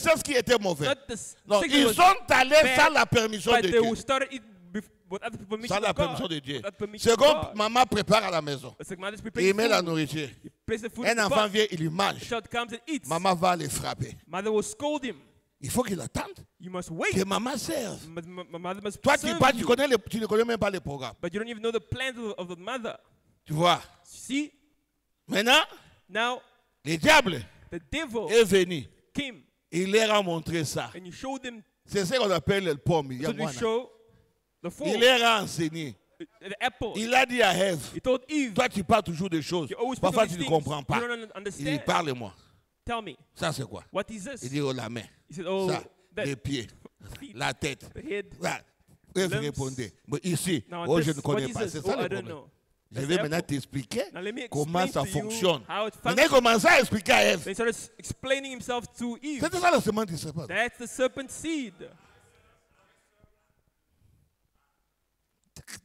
c'est ce qui était mauvais. Not the Non, sick ils was sont allés bad, sans la permission but de they Dieu. started it without the permission Sans la of God. permission de Dieu. Without permission C'est of comme God. maman prépare à la maison. It's like mother's Et preparing il met la food. nourriture. He places the food Un in the enfant pot. vient, il lui The mange. child comes and eats. Maman va les frapper. Mother will scold him. Il faut qu'il attende You must wait. que maman serve. My mother must Toi, tu serve parles, you. tu ne connais même pas les programmes. But you don't even know the plans of the mother. Tu vois. See? Maintenant, Now, le diable the devil est venu. came Il leur a montré ça. and you showed them. C'est ce qu'on appelle le pomme. So you show the fool, Il leur a enseigné. the apple. Il a dit à Ève, He told Eve, toi tu parles toujours des choses. you always speak Parfois of tu these ne things. comprends pas. You don't Il dit, understand. parle-moi. Tell me, Ça c'est quoi? what is Il this? dit, oh la main, He said, oh, ça, that les pieds, feet, la tête. the head. Voilà. Ève limbs. répondait, mais ici, Now, oh this, je ne what connais is pas. this? C'est Oh, ça I le don't problème. know. Je That's vais the maintenant apple. t'expliquer Now let me comment explain ça to you fonctionne. how it Maintenant il functions. commençait à expliquer à Ève. Then he started explaining himself to Eve. C'était ça la semence du serpent. That's the serpent seed.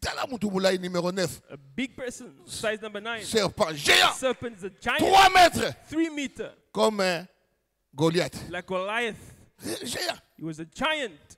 T'as là Moutoumboulaye numéro 9. A big person, size number 9. Serpent géant. Serpent is a giant, 3 mètres. 3 meters, Comme Goliath. like Goliath. Géant. He was a giant.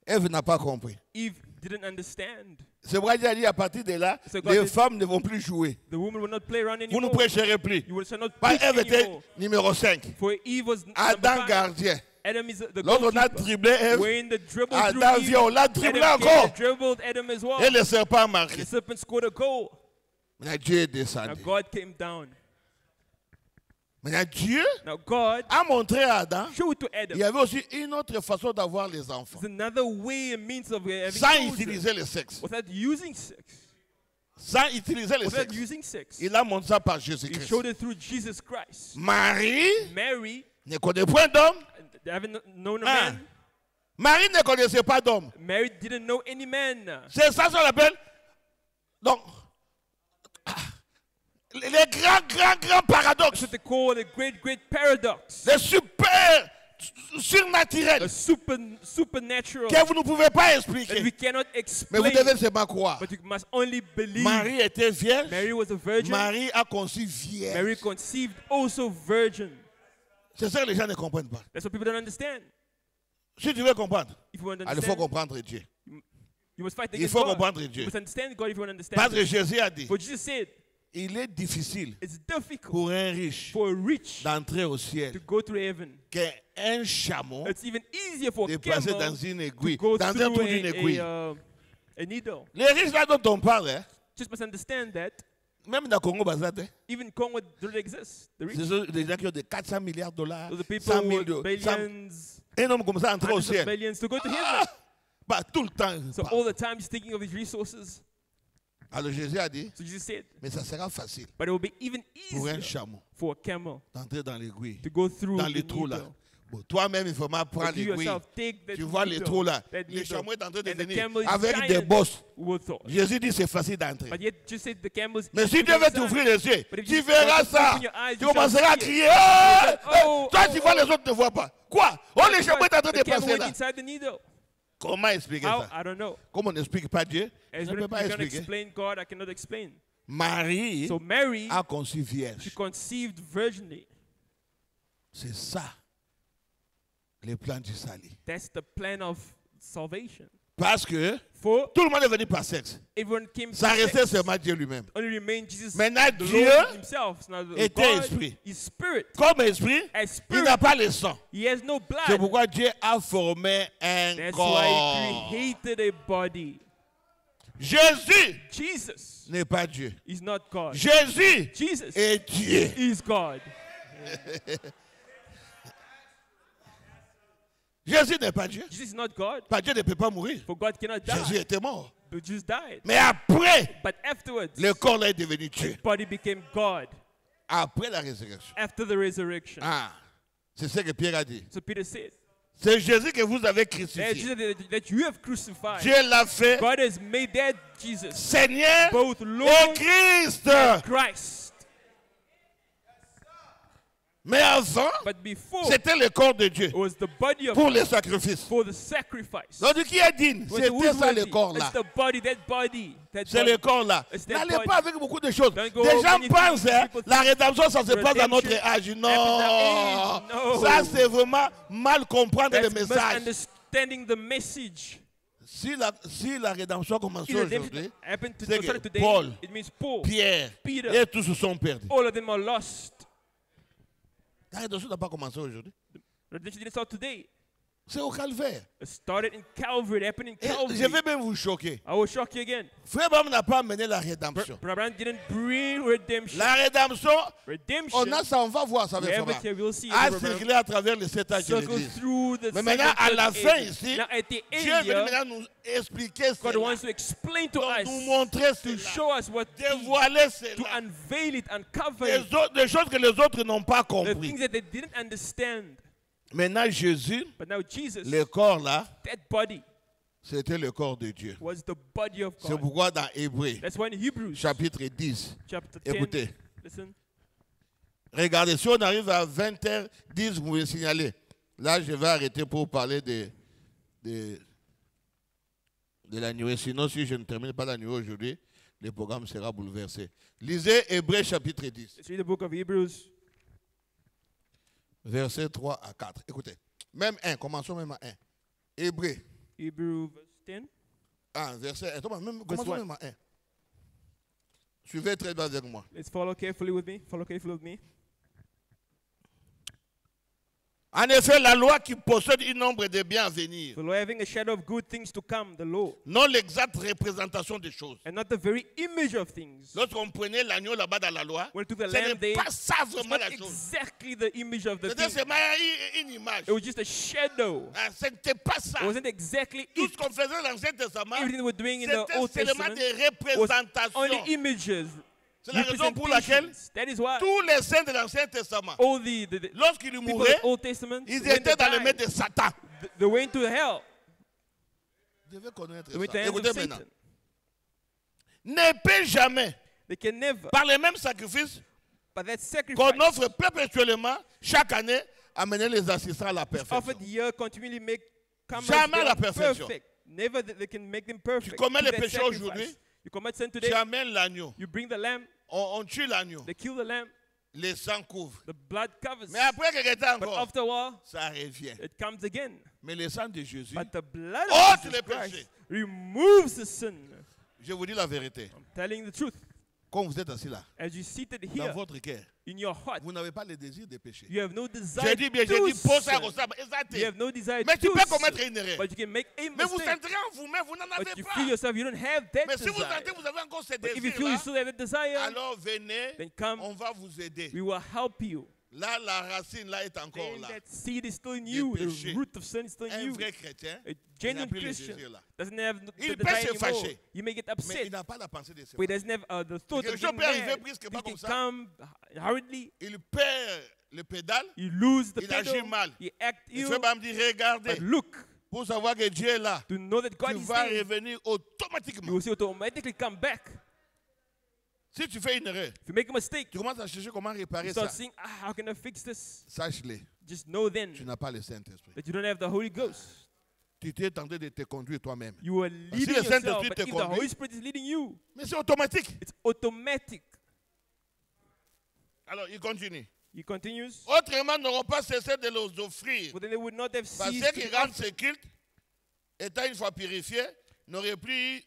Ève n'a pas compris. Eve didn't understand. C'est vrai qu'il a dit à partir de là, So God les did- femmes ne vont plus jouer. The woman will not play around Vous ne anymore. prêcherez plus. You will shall not Pas preach Ève était anymore. numéro 5. For Eve was number Adam 5. gardien. Adam is the Lorsqu'on a goalkeeper. dribblé Ève, When the dribble Adam through vient, on Eve, l'a dribblé Adam came encore. and dribbled Adam as well. Et le serpent a And marqué. the serpent scored a goal. Maintenant Dieu est Now descendu. God came down. Maintenant Dieu Now God a montré à Adam, showed to Adam. il y avait aussi une autre façon d'avoir les enfants. There's another way and means of having Sans children utiliser le sexe. without using sex. Sans utiliser le Without sexe. using sex. Il a montré ça par He Jésus-Christ. showed it through Jesus Christ. Marie Mary, ne connaît point d'homme. they haven't known a Ah. man. Marie ne connaissait pas d'homme. Mary didn't know any man. C'est ça qu'on appelle. Donc, les grands paradoxes. That's what they call the great paradox. Les super surnaturels A supernatural que vous ne pouvez pas that expliquer. we cannot Mais explain. vous devez seulement croire. But you must only believe. Marie était vierge. Mary was a virgin. Marie a conçu vierge. Mary conceived also virgin. C'est ça que les gens ne comprennent pas. That's what people don't understand. Si tu veux comprendre, If you want to il faut understand, comprendre Dieu. you must fight Il against faut God. comprendre You Dieu. must understand God if you want to understand. Parce que Him. Jésus a dit, For Jesus said, il est difficile it's difficult pour un riche for a rich d'entrer au ciel to go through heaven. qu'un chameau It's even easier for de a passer camel dans une to aiguille, go dans un through trou d'une aiguille. a needle. Les riches là dont on parle, hein, Just must understand that même dans le Congo, Bazate, even Congo doesn't exist. The rich, ce sont des gens qui ont des 400 milliards de dollars, those are people 100 000 with billions, un homme comme ça entrer au hundreds of ciel. billions to go to Ah, heaven. bah, tout le temps. So pas. all the time he's thinking of his resources. Alors Jésus a dit, So Jesus said, mais ça sera facile but it will be even pour un easier chameau for a camel d'entrer dans l'aiguille, to go through dans the les trous là. needle. Bon, toi-même, il faut prendre But you l'aiguille. yourself take that Tu vois les needle, trous là. that Le needle, chameau est en train de and the venir camel is avec giant des bosses. with thorns. Jésus dit c'est facile d'entrer. But yet just say the camel's Mais si easy Dieu to veut inside. t'ouvrir les yeux, But if tu you verras want to ça. open your eyes, Tu you shall commenceras à see it. crier. Ah, Oh, toi, oh, tu vois, oh. les autres ne voient pas. Quoi? Oh, le chameau est en train de The camel passer went là. inside the needle. Comment expliquer How? ça? I don't know. Comme on n'explique pas Dieu, As je ne we peux pas cannot expliquer. explain God, I cannot explain. Marie So Mary, a conçu she vierge. conceived virginally. C'est ça, les plans du salut. That's the plan of salvation. Parce que For tout le monde est venu par sexe. everyone came Ça through restait sex. seulement Dieu lui-même. Only remained Jesus Maintenant, the Dieu Lord himself. Now, était God esprit. is spirit. Comme esprit, As il spirit, n'a pas le sang. he has no C'est blood. pourquoi Dieu a formé un That's corps. why he created a body. Jésus Jesus n'est pas Dieu. is not God. Jésus Jesus est Dieu. is God. Jésus n'est pas Dieu. Jesus is not God. Pas Dieu ne peut pas mourir. For God cannot Jésus die. était mort. But Jesus died. Mais après, But afterwards, le corps là est devenu Dieu. his body became God Après la résurrection. after the resurrection. Ah, c'est ce que Pierre a dit. So Peter said, C'est Jésus que vous avez that crucifié. Jesus that you have crucified, Dieu l'a fait God has made that Jesus Seigneur both et Lord Christ. and Christ. Mais avant, But before, c'était le corps de Dieu it was the body of pour God les sacrifices. for the sacrifice. Donc, qui a dit, When the c'était wood ça was le the- corps-là. It's the body, that body. That C'est body. le corps-là. It's that N'allez body. pas avec beaucoup de choses. Don't go Des gens many pensent, things. hein, People la think rédemption, ça se passe à notre redemption âge. happens Non. at age. No. Ça, c'est vraiment mal comprendre le That's message. misunderstanding the message. Si la rédemption commence If redemption aujourd'hui, happened to c'est started que today, Paul, it means Paul, Pierre Peter, et tous se sont perdus. all of them are lost. La rédemption n'a pas commencé aujourd'hui. Redemption didn't start today. C'est au calvaire. It started in Calvary. It happened in Et Calvary. je vais même vous choquer. I will shock you again. Frère Bram n'a pas amené la rédemption. Brother Branham didn't bring redemption. La rédemption, Redemption, on a ça, on va voir ça we avec have it Frère here, we'll see it, a Brother Branham. circulé à travers les 7 âges de Circles l'Église. through the Mais maintenant, à la seven fin ages. ici, Now at the Dieu end veut here, maintenant nous expliquer God cela, wants to explain to us, nous montrer to cela, show us what he, dévoiler to cela, unveil it, uncover des, it, des choses que les autres n'ont pas the compris. things that they didn't understand. Maintenant, Jésus, But now Jesus, le corps là, that body c'était le corps de Dieu. was the body of C'est God. pourquoi dans Hébreux, That's why in Hebrews chapitre 10, chapter 10, écoutez, listen, regardez, si on arrive à 20h10, vous me signalez. Là, je vais arrêter pour parler de la nuée. Sinon, si je ne termine pas la nuée aujourd'hui, le programme sera bouleversé. Lisez Hébreux chapitre 10, let's read the book of Hebrews, versets 3 à 4. Écoutez, même 1, commençons même à 1. Hébreux Hebrews verse 10. 1, verset 1. Commençons one. même à 1. Suivez très bien avec moi. Let's follow carefully with me. Follow carefully with me. En effet, la loi qui possède un nombre de biens à venir, The law having a shadow of good things to come, the law, non l'exacte représentation des choses. and not the very image of things. Lorsqu'on prenait l'agneau là-bas dans la loi, When to the ce lamb n'est they, pas ça it's vraiment not la chose. exactly the image of the C'était thing. seulement une image. It was just a shadow. Ah, ce n'était pas ça. It wasn't exactly Tout it. ce qu'on faisait dans l'Ancien Testament, Everything they were doing in the Old c'était seulement Testament des was représentations. only images. C'est la raison pour laquelle representations. That is why tous les saints de l'Ancien Testament, all the lorsqu'ils people of mouraient, the Old Testament, ils when they étaient dans le died, maître de Satan. they went to hell. Vous devez connaître They went to the ça. hands Écoutez of maintenant. Satan. Ne peut jamais, They can never, par les mêmes sacrifices, but that qu'on sacrifice offre perpétuellement, chaque année, amener les assistants à la perfection. offered year continually make come Jamais as la they are perfection. perfect. Never that they can make them perfect. commets Do le that péché sacrifice. aujourd'hui, You commit sin Tu today. amènes l'agneau, You bring the lamb. on tue l'agneau, They kill the lamb. le sang couvre. The blood covers. Mais après quelque temps But encore, after a while, ça revient. it comes again. Mais le sang de Jésus, But the blood ôte of Jesus les Christ péchés. removes the sin. Je vous dis la vérité. I'm telling the truth. Quand vous êtes assis là, As you seated dans here votre cœur, in your heart, vous n'avez pas le désir de pécher. you have no desire J'ai dit bien, j'ai to dit, pose ça sin. comme ça, exact. You have no desire Mais tu to peux sin. commettre une erreur. But you can make a Mais vous mistake. sentirez en vous-même, vous n'en But avez you pas. feel yourself, you don't have that Mais si vous desire. sentez que vous avez encore ce But if you feel you désir-là, still have that desire, alors venez, then come, on va vous aider. we will help you. Là, la racine là est encore Then là. that seed is still in you. The péché. root of sin is still in Un you. vrai chrétien, A il n'a genuine plus le Christian désir là. doesn't have Il the peut desire se anymore. fâcher. You may get Mais upset, il n'a pas la pensée de ça. but he doesn't have the thought Quelque of chose getting peut arriver mad. brusquement It comme can ça. come hurriedly. Il perd le pédale. You lose the Il agit pedal. mal. You act Il ill. fait me dire, regardez, But look, pour savoir que Dieu est là, to know that tu God is vas there, revenir you automatiquement. will see automatically come back. Si tu fais une erreur, If you make a mistake, tu commences à chercher comment you réparer start ça. saying, how can I fix this? Sache-le, Just know then tu n'as pas le Saint-Esprit. that you don't have the Holy Ghost. Tu t'es tenté de te conduire toi-même. You are si leading le yourself, Saint-Esprit but te if the conduit, Holy Spirit is leading you, Mais c'est automatique. it's automatic. Alors, il continue. He continues. Autrement, n'auront pas cessé de les offrir. But then they would not have Parce ceased que qui to rendent offer. ce culte, étant une fois purifiés, n'auraient plus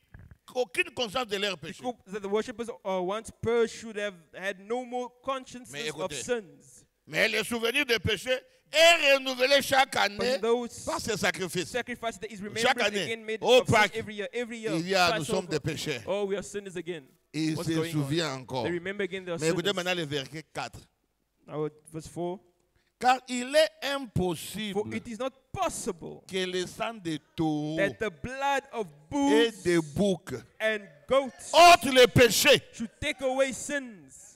aucune conscience de leur péché. Because that the worshippers once purged should have had no more consciousness Mais of écoutez, sins. Mais le souvenir des péchés est renouvelé chaque année But those par ces sacrifices. sacrifices that is Chaque remembered année, again made au of sin Pâques, every year. Il y a, nous Passover. sommes des péchés. Oh, we are sinners again. Et il What's se going on? souvient encore. They remember again they are Mais écoutez sinners. maintenant le verset 4. Now, verse 4. Car il est For impossible it is not possible que le sang de taureaux that the blood of et bulls de boucs and goats ôte les péchés. should take away sins.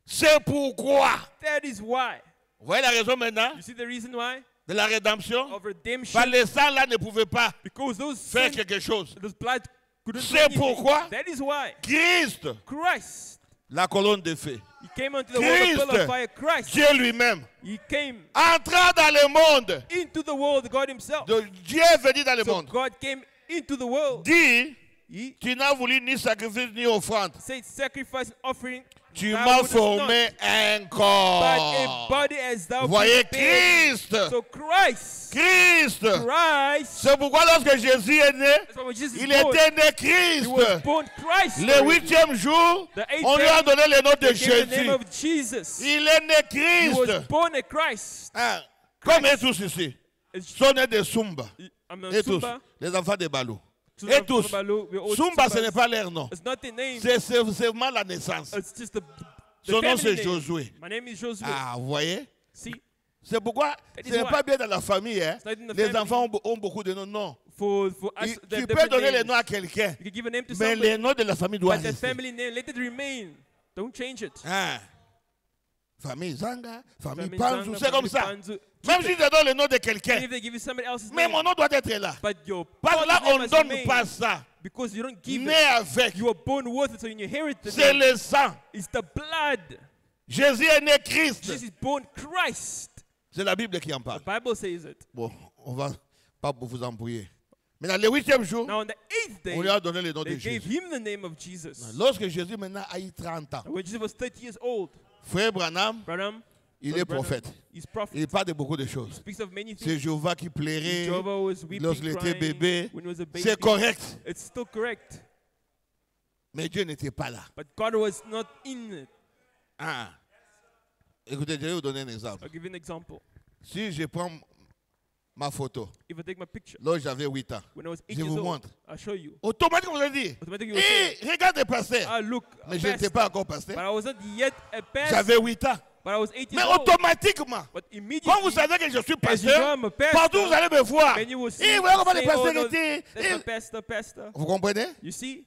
C'est pourquoi. That is why. Vous voyez la raison maintenant You see the reason why? de la rédemption? Of redemption. Par le sang là ne pouvait pas Because those faire sins, quelque chose. those blood couldn't do C'est anything. pourquoi That is why Christ Christ la colonne de feu. He came onto the world, the pillar of fire. Christ, Christ, Dieu lui-même, he came entra dans le monde. into the world, God himself. Dieu est venu dans le So monde. God came into the world. Dis, He tu n'as voulu ni sacrifice ni offrande. said sacrifice and offering. Tu thou m'as wouldest formé not, un but a corps. body as thou Voyez prepared. Christ. So Christ, Christ. Christ, C'est pourquoi lorsque Jésus est né, that's why when Jesus il is born, était né he was Christ. born Christ. Le already. 8e jour, The 8th on lui a day, donné le nom de they gave the name Jésus. of Jesus. Il est né He was Christ. born a Christ. Hein, comme eux tous ici. It's- Sont nés de Sumba. I'm a Et tous. Sumba. Les enfants de Balou. So Et the tous. Balu, we're all Sumba, ce Sumbas. n'est pas leur nom. It's not the name. C'est seulement la naissance. It's just the Son nom, family c'est name. Josué. My name is Josué. Ah, vous voyez? See, C'est pourquoi That ce is n'est why. pas bien dans la famille. Hein? not in the Les family. enfants ont beaucoup de noms. Non. for us, Tu there are peux different donner les names. noms à quelqu'un, You can give a name to mais somebody, les noms de la famille doivent but the rester. family name, let it remain. Don't change it. Hein? Famille Zanga, famille Family Panzu, Zanga, c'est comme family ça. Panzu. Même si je donne le nom de quelqu'un, Even if they give you somebody else's mais name, mon nom doit être là. but your Parce que là, father's on name ne has donne remained, pas ça. because you don't give Né it. avec, You are born with it, so you inherit the c'est name. le sang. It's the blood. Jésus est né Christ. Jesus is born Christ. C'est la Bible qui en The parle. Bible says it. Bon, on va pas vous embrouiller. Mais dans le 8e jour, Now on the 8th day, on lui a donné le nom de they gave Jésus. him the name of Jesus. Lorsque Jésus maintenant a eu 30 ans, And when Jesus was 30 years old, frère Branham, Branham, il est prophète. he's prophet. Il parle de beaucoup de choses. Speaks of many C'est things. Jéhovah qui plairait Jehovah was weeping, lorsqu'il était crying bébé. when he was a baby. C'est correct. It's still correct. Mais Dieu n'était pas là. But God was not in it. Ah. Écoutez, je vais vous donner un exemple. I'll give you an example. Si je prends ma photo, If I take my picture, lorsque j'avais 8 ans, when I was 8 je years vous old, montre. I'll show you. Automatiquement, vous allez dire, Automatically you will say, hé, regarde le pasteur. ah, look, Mais a je n'étais pastor. pas encore pasteur. But I was not yet a pastor. J'avais 8 ans. But I was 8 Mais years old. automatiquement, But quand immediately, vous savez que je suis as you know pasteur, I'm a pastor, partout vous allez me voir. then you will see, Et voilà comment say, le pasteur oh, no, était. that's the pastor, pastor. Vous comprenez? You see?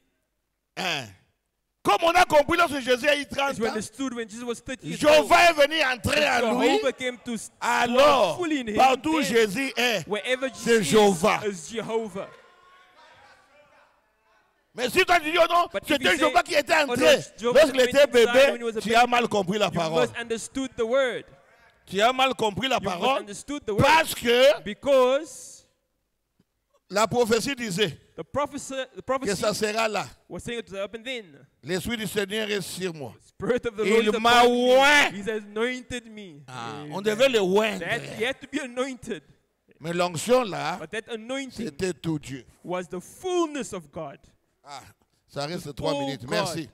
Hein. Comme on a compris lorsque Jésus a eu 30 As you ans, understood when Jesus was 30 years old, Jéhovah est venu entrer en lui. Jehovah came to dwell Alors, fully in him. partout Then, Jésus est. wherever c'est Jesus Jehovah. is Jehovah. Mais si toi tu dis oh non, But if c'était you say, Jéhovah qui était oh no, entré. Jehovah Lorsqu'il went était inside when he bébé, was a tu baby. as mal compris la You parole. misunderstood the word. Tu as mal compris la You parole misunderstood the word. parce que Because la prophétie disait the prophecy que ça sera là. was saying it was up and then. L'Esprit du Seigneur est sur moi. Spirit of the Il Lord is m'a upon me. oint. He has anointed me. Ah, Amen. on devait le oindre. He had to be anointed. Mais l'onction là, But that anointing c'était tout Dieu. was the fullness of God. Ah, ça reste 3 Oh minutes. God. Merci.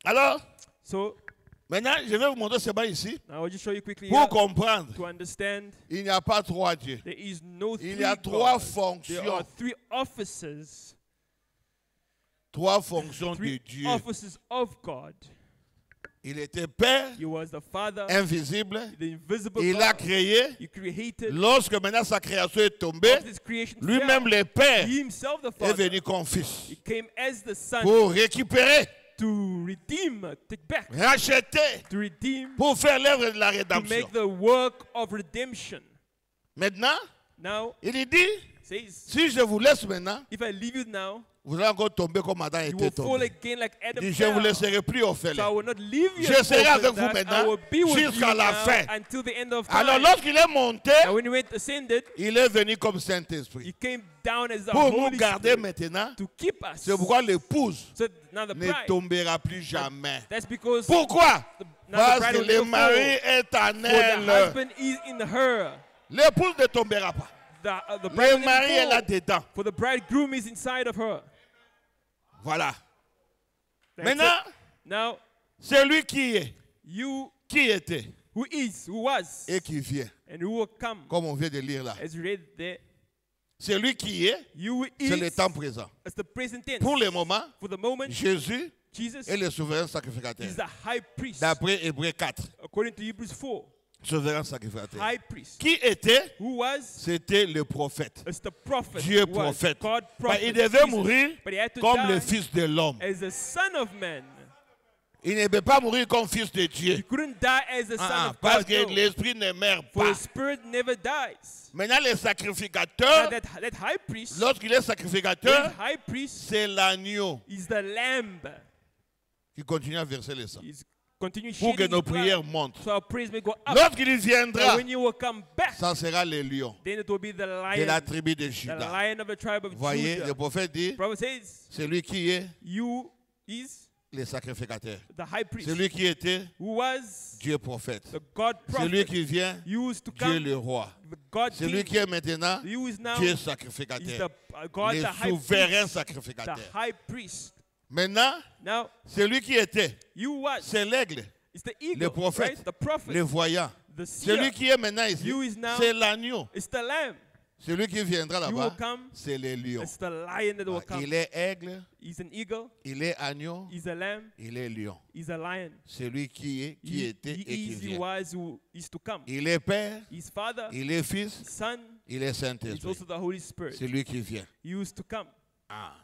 Alors, So maintenant, je vais vous montrer ce bas ici. now I'll just show you quickly Pour here comprendre, to understand il n'y a pas 3 dieux. there is no Il three y a 3 gods. There are fonctions. 3 offices. 3 fonctions de 3 Dieu. offices of God. Il était Père, He was the Father, invisible. the invisible Il a God. créé. He created. Lorsque maintenant sa création est tombée, After his creation lui-même fell, le Père he himself, the est Father, venu comme Fils he came as the Son pour récupérer, to redeem, take back, racheter, to redeem, pour faire l'œuvre de la to rédemption. make the work of redemption. Maintenant, Now, il dit, says, si je vous laisse maintenant, if I leave you now, vous allez encore tomber comme Adam you était will fall tombé. again like Adam Il dit, je ne vous fell. laisserai plus So I orphelin. will not leave you Je as serai orphans, avec vous that maintenant I will be with you jusqu'à la now fin. until the end of Alors time. lorsqu'il est monté, Now when he went ascended, il est venu comme he Saint-Esprit. came down as the Pour nous Holy garder Spirit maintenant, to keep us. c'est pourquoi l'épouse So now the ne bride, tombera plus jamais. that's because Pourquoi? now the Parce bride que will le never mari fall. est en For the elle. husband is in her. L'épouse ne tombera pas. The bride Le will mari est never fall. là-dedans. For the bridegroom is inside of her. Voilà. That's Maintenant, it. Now, c'est lui qui est, you qui était who is, who was, et qui vient, and who will come, comme on vient de lire là. as read there, C'est lui qui est, you who c'est le is, temps présent. as the present tense. Pour le moment, For the moment, Jésus Jesus est le souverain sacrificateur. is the high priest. D'après Hébreux 4, According to Hebrews 4, souverain sacrificateur. high priest. Qui était? Who was, C'était le prophète. as the prophet. Dieu who was prophète. God Mais prophet. il devait Jesus. mourir But he had to comme die le fils de l'homme. as the son of man. Il ne peut pas mourir comme fils de He Dieu. couldn't die as the son of Parce God. que no. l'esprit ne meurt For pas. the spirit never dies. Maintenant, le Now sacrificateur, that high priest, lorsqu'il est that sacrificateur, high priest c'est l'agneau is the lamb. qui continue à verser le sang. He's continue Pour que shedding nos his blood, prières montent. so our praise may go up. Lorsqu'il And viendra, when you will come back, ça sera les lions then it will be the de lion, la tribu de the Juda. lion of the tribe of Voyez, Judah. le prophète dit, The prophet says, celui qui est you is le sacrificateur. the high priest, Celui qui était who was Dieu prophète. the God Celui prophet, qui vient, used to Dieu come, le roi. the God Celui king, qui est maintenant, who is now Dieu is sacrificateur. the God, Le the high souverain priest, the sacrificateur. high priest. Maintenant, Now, celui qui était, you was, c'est l'aigle, it's the eagle, le prophète, right? The prophet, le voyant. the seer, Celui qui est maintenant ici, You is now- c'est l'agneau. it's the lamb. Celui qui viendra You will là-bas, come, c'est le lion. it's the lion that will come. Il est aigle, He's an eagle, il est agneau, he's a lamb, il est lion. he's a lion. Celui qui est, qui était He et qui is, he vient. was, who is to come. Il est père, His father, il est fils, his son, il est is Saint-Esprit. also the Holy Spirit. Celui qui vient. He used to come. Ah.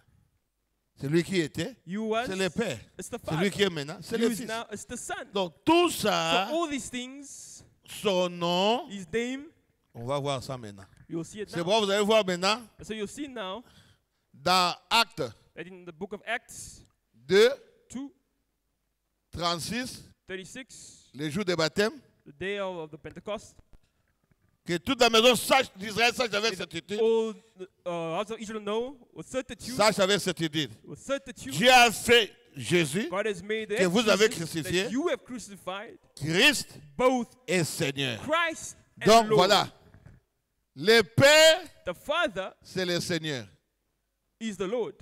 Celui qui était, You was, c'est le père. it's the Celui father. qui est maintenant, c'est You le is fils. now, it's the son. Donc tout So ça, all these things, son nom, his name, on va voir ça maintenant. you'll see it C'est now. bon, vous allez voir maintenant So you'll see now dans Actes that in the book of Acts 2, 2, 36, 36, les jours de baptême, the day of the Pentecost, que toute la maison d'Israël sache avec certitude. all the house of Israel know with certitude, Sache avec certitude. with certitude, Dieu a fait Jésus, God has made the que vous avez Jesus crucifié. that you have crucified, Christ both et Seigneur. Christ and Donc Lord. voilà, le Père, The Father c'est le Seigneur. is the Lord.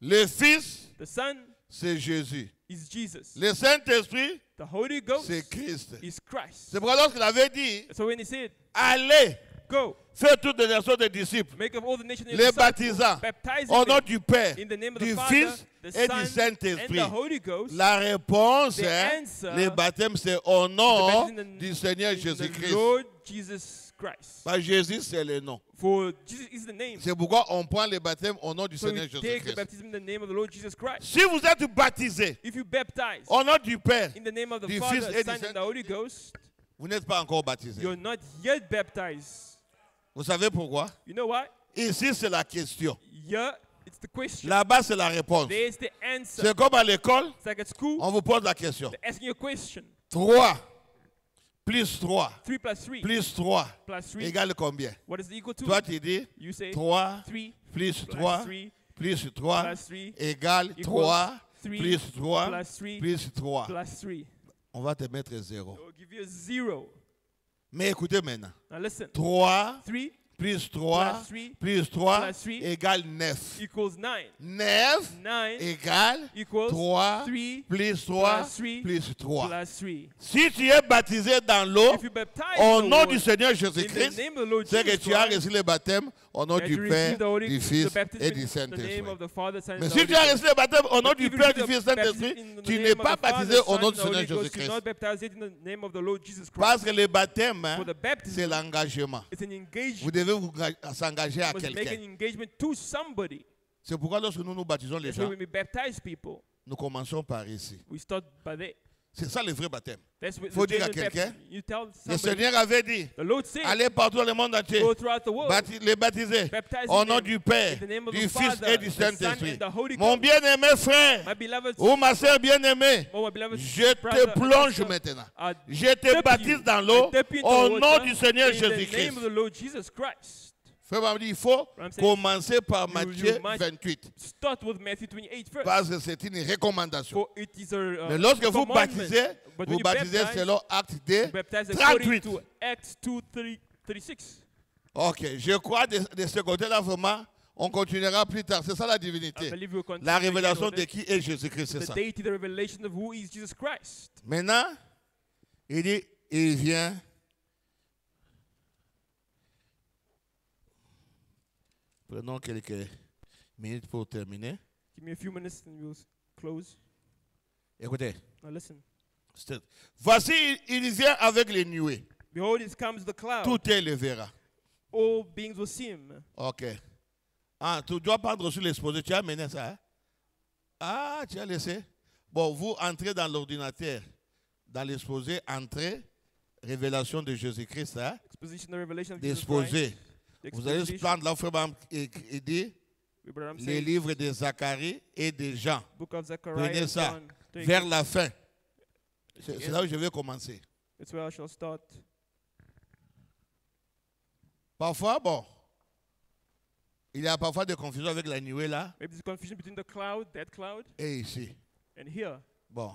Le Fils, The Son c'est Jésus. is Jesus. Le Saint-Esprit, The Holy Ghost c'est Christ. is Christ. C'est pourquoi lorsqu'il avait dit, So when he said, allez, go, faites toutes les nations des disciples, make of all the nations les baptisant baptizing au nom them du Père, in the name of the du Father, Fils the et Son, du and Saint-Esprit. the Holy Ghost. La réponse, The hein, answer, les baptêmes, c'est au nom baptism in the- du Seigneur in the Jésus-Christ. Lord Jesus Christ. Parce que Jésus, c'est le nom. For Jesus is the name. C'est pourquoi on prend les baptêmes au nom du So Seigneur we take the Jésus-Christ. baptism in the name of the Lord Jesus Christ. Si vous êtes baptisé If you baptize au nom du Père, in the name of the du Father, Fils et the du Son, and the Holy Ghost, vous n'êtes pas encore baptisé. you're not yet baptized. Vous savez pourquoi? You know why? Ici, c'est la question. Yeah, it's the question. Là-bas, c'est la réponse. There's the answer. C'est comme à l'école, It's like at school, on vous pose la question. they're asking you a question. 3 plus 3 3 plus 3 plus 3 plus 3. égale combien? What is it equal to? Toi, tu dis You say 3 3 plus plus 3 3 plus 3 plus 3 égale equals 3 3 plus 3 plus 3 plus 3. plus 3. On va te mettre 0. It will give you a 0. Mais écoutez maintenant. Now listen. 3 3 plus 3 plus 3 plus 3 plus 3 égale 9. equals 9. 9 9 égale equals 3 3 plus 3 plus 3 plus 3. plus 3. Si tu es baptisé dans l'eau, If you baptize au the nom Lord du Seigneur in the Jésus-Christ, name of the Lord c'est que Jesus tu as Christ, reçu le baptême au nom that du you Père, receive the Holy du the Fils et baptism du in the Saint-Esprit. name of the Father, Son, and Mais the si Holy tu as Ghost. reçu le baptême au nom But du if you Père, receive du Fils et du the Saint-Esprit, baptism in the tu name n'es of pas the Father, baptisé au Son, nom and du the Holy Seigneur Ghost, Jésus-Christ. you're not baptized in the name of the Lord Jesus Christ. Parce que le baptême, hein, For the c'est baptism, l'engagement. it's an engagement. Vous devez vous s'engager à You must make quelqu'un. an engagement to somebody. C'est pourquoi lorsque nous nous baptisons les That's why gens, when we baptize people, nous commençons par ici. we start by there. C'est ça le vrai baptême. That's what Faut the dire à genuine quelqu'un, baptism. You tell Le somebody, Seigneur avait dit, the Lord said, allez partout dans le monde entier, go throughout the world, les baptiser baptizing au nom them du Père, in the name of du the Fils Father, et du the Son, Saint-Esprit. and the Holy Mon Ghost. bien-aimé frère My beloved, ou ma soeur bien-aimée, oh, my beloved je brother te and plonge sister, maintenant. I Je te dip baptise you. dans l'eau I dip you into au the nom water du Seigneur in the Jésus-Christ. name of the Lord Jesus Christ. Frère m'a dit, il faut I'm saying, commencer par Matthieu you must 28 Start with Matthew 28 first. parce que c'est une recommandation. For it is a Mais lorsque vous commandment. baptisez, But vous when you baptisez baptize, selon Acte 2, you baptize according 38. to Acts 2:36. Ok, je crois de ce côté-là vraiment, on continuera plus tard. C'est ça la I divinité. believe we'll continue La again révélation on de it. qui est Jésus-Christ, c'est The ça. deity, the revelation of who is Jesus Christ. Maintenant, il dit, il vient. Prenons quelques minutes pour terminer. Give me a few minutes and we'll close. Écoutez, Now listen. voici, il vient avec les nuées. Behold, it comes the cloud. Tout est le verra. All beings will see him. Ok. Ah, tu dois pas reçu l'exposé. Tu as mené ça, hein? Ah, tu as laissé. Bon, vous entrez dans l'ordinateur, dans l'exposé, entrez, révélation de Jésus-Christ, hein? Exposition, the revelation of Jesus L'exposé. Christ. The Vous allez exposition. prendre là, frère, il dit Abraham les says, livres de Zacharie et de Jean. Book of Prenez Zechariah, ça. John. vers la fin. C'est là où je vais commencer. That's where I shall start. Parfois, bon, il y a parfois des confusions avec la nuée là Maybe there's confusion between the cloud, that cloud, et ici. and here. Bon,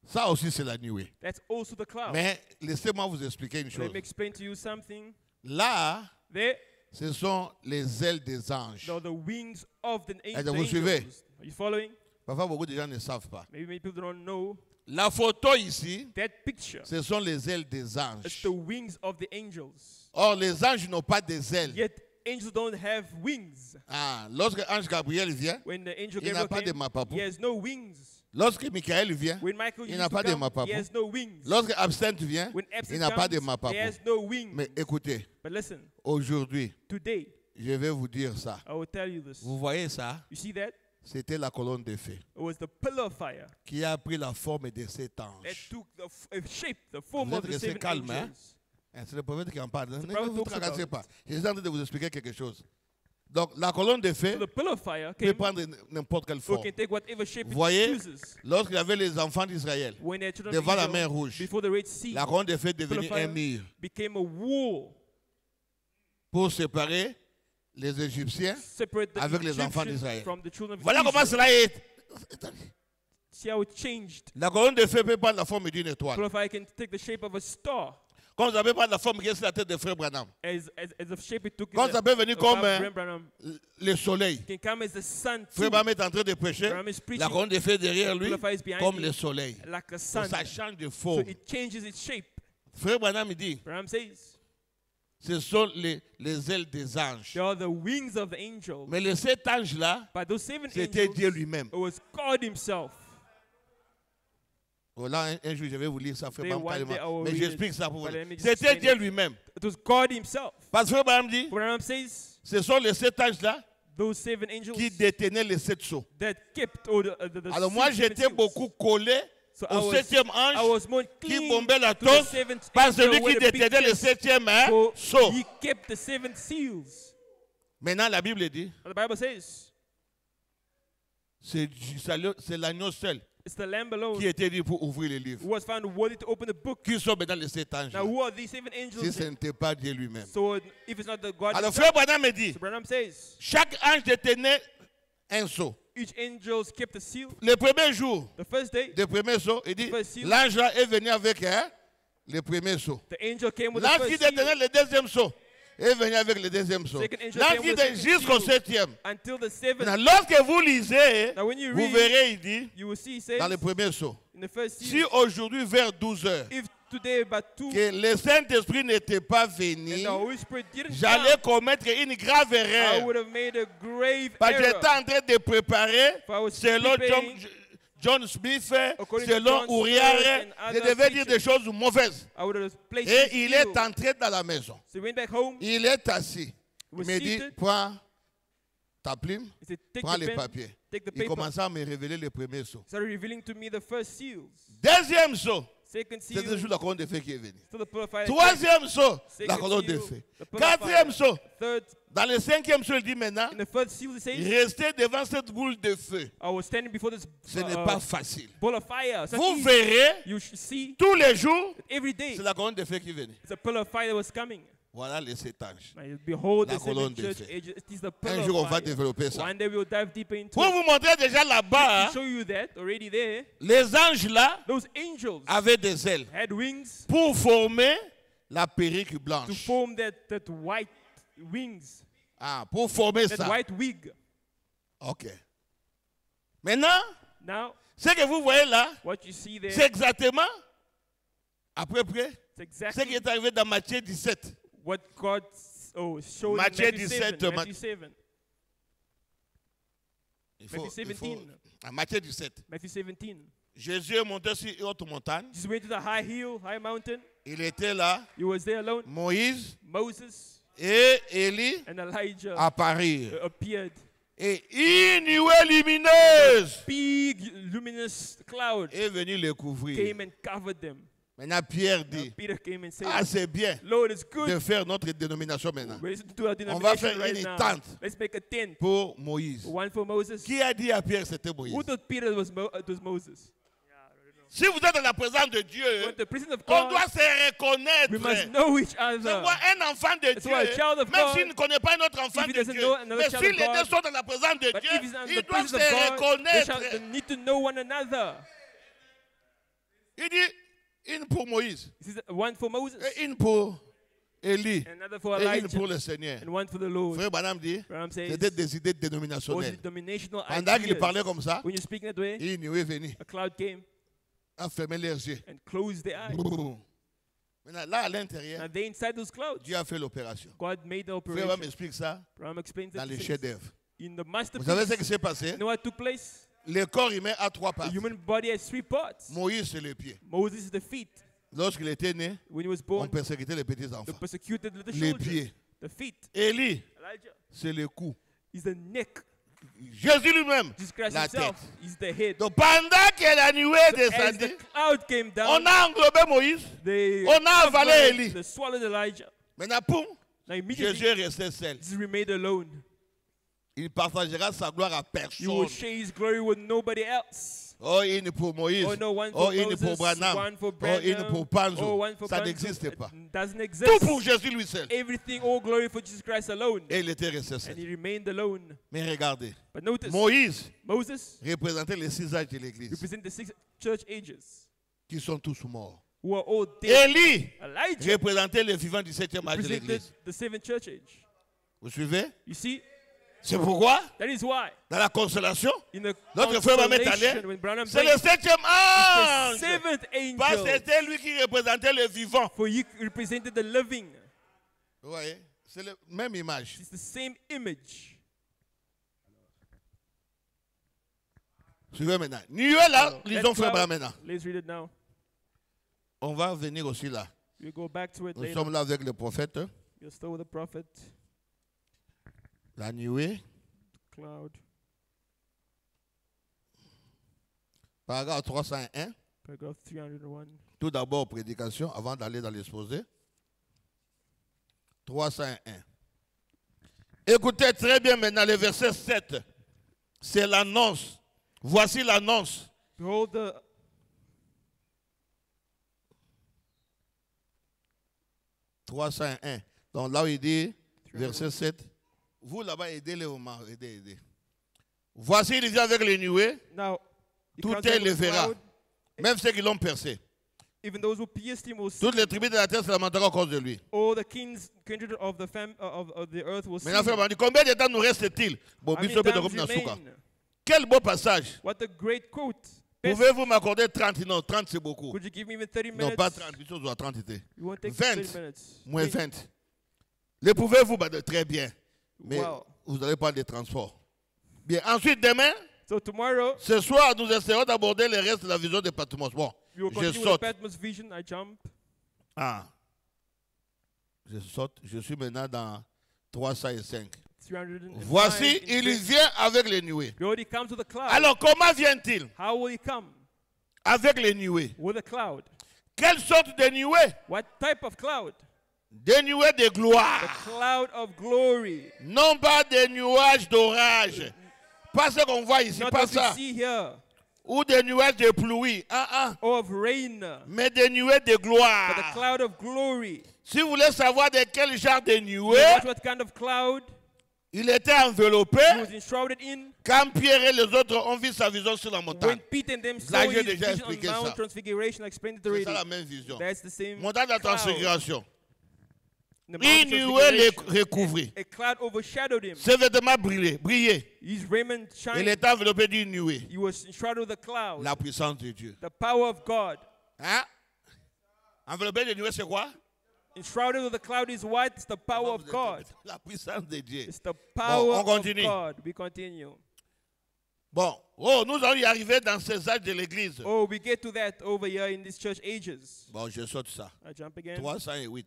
ça aussi c'est la nuée. That's also the cloud. Mais laissez-moi vous expliquer une Let chose. me explain to you something. Là, There, ce sont les ailes des anges. they're the wings of the Est-ce que angels. vous suivez? Are you following? Parfois, beaucoup de gens ne savent pas. Maybe many people don't know. La photo ici, That picture, ce sont les ailes des it's anges. the wings of the angels. Or, les anges n'ont pas des ailes. Yet angels don't have wings. Ah, lorsque l'ange Gabriel vient, When the angel il n'a Gabriel pas de came, mapapou. he has no wings. Lorsque Michael vient, When Michael il used n'a to pas de come, mapapou. he has no wings. Lorsque Absinthe vient, When il absent n'a pas de comes, mapapou. he has no wings. Mais écoutez, But listen, aujourd'hui, today, je vais vous dire ça. I will tell you this. Vous voyez ça? You see that? C'était la colonne de feu It was the pillar of fire qui a pris la forme de cet that ange. took the shape, the form Vous of êtes the resté seven calme, hein? angels. C'est le prophète qui en parle. Ne prophet vous talks tracassez about pas. Je suis en train de vous expliquer quelque chose. Donc, la colonne de feu So the pillar of fire peut came, prendre n'importe quelle so it forme. can take whatever shape Vous voyez, it chooses. lorsqu'il y avait les enfants d'Israël, When the children devant la of mer Israel, rouge, before the Red Sea, la colonne de feu est pillar devenue of fire un mur became a wall, pour séparer les Égyptiens. separate the Avec les enfants Egyptians d'Israël. from the children of Voilà comment Israel. cela est. See how it changed. La colonne de feu peut prendre la forme d'une Pillar étoile. of fire can take the shape of a star, Comme ça peut prendre la forme qui est sur la tête de frère Branham. as the shape it took. Quand ça peut venir comme Branham le soleil. can come as the sun too. Frère Branham est en train de prêcher. Branham is preaching. La colonne de feu derrière lui, Pillar of fire is behind comme him, le soleil. like the Donc, sun. ça change de So forme. it changes its shape. Frère Branham dit, Branham says, ce sont les ailes des anges. they are the wings of the angel. Mais le sept ange-là, But those seven c'était angels, Dieu lui-même. it was God himself. Voilà, un jour, je vais vous lire ça, frère Day Branham, one day I carrément. will Mais read j'explique it. ça pour vous. But let me just C'était explain Dieu it. lui-même. It was God himself. Parce que frère Branham dit, Branham says, ce sont les sept anges-là those seven angels qui détenaient les sept sceaux. that kept all the Alors moi, seven j'étais seals. beaucoup collé So I au was- septième I ange was more qui clean bombait la to the tosse seventh par angel celui qui with the big détenait le chest. septième So sceau. he kept the seven seals. Maintenant, la Bible dit, And the Bible says, c'est l'agneau seul it's the lamb alone qui était dit pour ouvrir les livres. who was found worthy to open the book. Qui sont maintenant les sept anges? Now who are these seven Si angels? ce n'était pas Dieu lui-même. So if it's not the God Alors, himself, frère Branham me dit, so Branham says, chaque ange détenait un sceau. each angel kept a seal. Le premier jour, The first day, le premier sceau, il dit, First seal. l'ange là est venu avec le premier sceau. the angel came with the L'ange qui first détenait seal le deuxième sceau est venu avec le deuxième sceau. Second angel L'ange came qui with était the jusqu'au seal. septième. until the seventh. Maintenant, lorsque vous lisez, Now when you vous read, verrez, il dit, you will see, it says, dans le premier sceau, in the first si seal, aujourd'hui vers 12 heures, if today about 2 que le Saint-Esprit n'était pas and venu, the Holy Spirit didn't j'allais come, commettre une grave I erreur. would have made a grave Parce que error. j'étais en train de préparer, For I was selon preparing, John Smith, according to selon John Uriah, Smith and je other devais dire des preachers. choses mauvaises. I would have placed Et his il seal. est entré dans la maison. So he went back home. Il est assis. He Il was me dit, seated. prends ta plume, He said, take prends the les pen, papiers. take the Il paper. commençait à me révéler les premiers sceaux. Started revealing to me the first seals. Deuxième sceau, Second c'était seal, toujours la colonne de feu qui est venue. still the pillar of fire. Troisième saut, la Second colonne de seal, feu. the pillar of Quatrième fire. saut, Third, dans le cinquième saut, il dit maintenant, in the third seal, he says, restez devant cette boule de feu. I was standing before this Ce n'est pas facile. ball of fire. It's not Vous easy. verrez, You should see tous les jours, every day c'est la colonne de feu qui venait. it's a pillar of fire that was coming. Voilà les sept anges. Now, behold, La the seven colonne de church feu. ages. It is the pillar Un jour, on of va fire. développer ça. One day we'll dive deeper into Pour it. vous montrer déjà là-bas, To show you that already there, les anges là those angels avaient des ailes had wings pour former la perruque to blanche. form that white wings, Ah, pour former that ça. white wig. Ok. Maintenant, Now, ce que vous voyez là, what you see there, c'est exactement, à peu près, it's ce exactly qui est arrivé dans Matthieu 17. what God showed Matthieu in Matthew 7. 17, Matthew 7. Matthew 17. Matthieu 17. Matthew 17. Jésus est monté sur une haute montagne. Jesus went to the high hill, high mountain. Il était là. He was there alone. Moïse Moses et Élie and Elijah apparurent. appeared. Et une nuée lumineuse Big luminous cloud est venue les couvrir. came and covered them. Maintenant, Pierre Now dit, Peter came and said, ah, c'est bien Lord, it's de good. faire notre dénomination maintenant. Let's do our On va denomination faire right une now. tente Let's make a tent. pour Moïse. One for Moses. Qui a dit à Pierre que c'était Moïse? Who thought Peter it was Moses? Si vous êtes dans la présence de Dieu, When the presence of on God, doit se reconnaître. we must know each C'est other. quoi un enfant de That's why a Dieu, child of même God, s'il ne connaît pas un autre enfant if he de doesn't Dieu, know another mais child s'ils of les God, deux sont dans la présence de But Dieu, if he's in the ils doivent presence se of God, they reconnaître. need to know one another. Il dit une pour Moïse, This is one for Moses, et une pour Élie, another for et une pour Elijah, le Seigneur. and one for the Lord. Frère Branham dit, Branham says, c'était des idées those dénominationnelles. denominational Pendant qu'il ideas. parlait comme ça, When you speak that way, il est venu, a cloud came a fermé leurs yeux. and closed their eyes. Maintenant, là, à l'intérieur, Now they inside those clouds. Dieu a fait l'opération. God made the Frère Branham operation. m'explique ça Branham explains dans that les he says, chefs-d'œuvre. in the Vous savez ce masterpiece. qui s'est passé? You know what took place? Le corps humain a trois The parties. human body has 3 parts. Moïse, c'est les pieds. Moses is the feet. Lorsqu'il était né, When he was on born, persécutait les they petits-enfants. persecuted little Les children. pieds. The feet. Élie, Elijah c'est le cou. is the neck. Jésus lui-même, Jesus Christ la himself tête. is the head. Donc pendant que la nuée As descendit, the cloud came down, on a englobé Moïse. they on a avalé covered, Élie. they swallowed Elijah. Maintenant, poum, Now immediately, Jésus est resté seul. Jesus remained alone. Il partagera sa gloire à He will personne. share his glory with nobody else. Oh, une pour Moïse. Oh no, one for Oh, une Moses, pour Branham. one for Oh, une Branham, pour Panzo. oh, one for Ça Panzo. n'existe pas. It doesn't Tout exist. pour Jésus lui seul. Everything, all glory for Jesus Christ alone. Et il était resté seul. And he remained alone. Mais regardez, But notice, Moïse Moses représentait les 6 âges de l'Église, represents the 6 church ages qui sont tous morts. who are all dead. Élie Elijah représentait les vivants du 7e âge de represented l'Église. the 7th church age. Vous suivez? You see, C'est pourquoi, that is why dans la constellation, in the notre frère va mettre à l'air, constellation, when Branham c'est says le 7e the âge. 7th Parce que angel, c'était lui qui représentait le vivant. for you represented the living. Vous voyez? C'est la même image. It's the same image. Suivez maintenant. Nuée là, So, lisons that frère cloud- Branham maintenant. Let's read it now. On va venir aussi là. We'll go back to it Nous later. sommes là avec le prophète. You're still with the prophet. La nuée, Cloud. paragraphe 301. Paragraph 301. Tout d'abord, prédication, avant d'aller dans l'exposé. 301. Écoutez très bien maintenant le verset 7. C'est l'annonce. Voici l'annonce. Behold the 301. Donc là où il dit, verset 7. Vous là-bas, aidez-les au moment. Aidez. Voici, il vient avec les nuées. now he Tout comes est out le with verra. cloud. Même ceux qui l'ont percé. Even those who pierced him will see. Toutes les tribus de la terre se lamenteront à cause de lui. All the kings, kindred of the of the earth will see. Maintenant, frère, him. on dit, combien de temps nous reste-t-il? Bon, How many Bishop de times Rome Nasuka. remain? Quel beau passage. What a great quote. Best- Pouvez-vous m'accorder 30? Non, 30 c'est beaucoup. Could you give me even 30 Non, minutes? pas 30. Bishop doit 30 était. You won't take 20. 30 minutes. Moins 20. 20. Le pouvez-vous? Bah, très bien. Mais Wow. vous n'allez pas de transport. Bien. Ensuite, demain, So tomorrow ce soir, nous essaierons d'aborder le reste de la vision de Patmos. Bon, we will je continue with saute. the Patmos vision. I jump. Ah. Je saute. Je suis maintenant dans 305. 305. Voici, in il six. vient avec les nuées. Behold, he comes with a cloud. Alors, comment vient-il? How will he come? Avec les nuées. With a cloud. Quelle sorte de nuées? What type of cloud? Des nuées de The gloire. cloud of glory. Non pas des nuages d'orage. Pas ce qu'on voit ici, Not pas what ça. we see here. Ou des nuages de pluie. Or of rain. Mais des nuées de But the gloire. cloud of glory. Si vous voulez savoir de quel genre de You nuées, watch what kind of cloud il était enveloppé he was enshrouded in. quand Pierre et les autres ont vu sa vision sur la montagne. When Peter and them Là, saw j'ai his déjà vision on expliqué Mount ça. Transfiguration, I explained it C'est already. ça la même vision. That's the same Montagne de la cloud. transfiguration. The Mount Une nuée le Transfiguration. recouvrit. A cloud overshadowed him. Ses vêtements brillaient. His raiment Il shined. était enveloppé d'une nuée. He was enshrouded with a cloud. La puissance de Dieu. The power of God. Hein? Enveloppé de nuée, c'est quoi? Enshrouded with a cloud is what? It's the power of God. La puissance de Dieu. It's the power on of continue. God. We continue. Bon, nous allons y arriver dans ces âges de l'Église. Oh, we get to that over here in these church ages. Bon, je saute ça. I jump again. 308.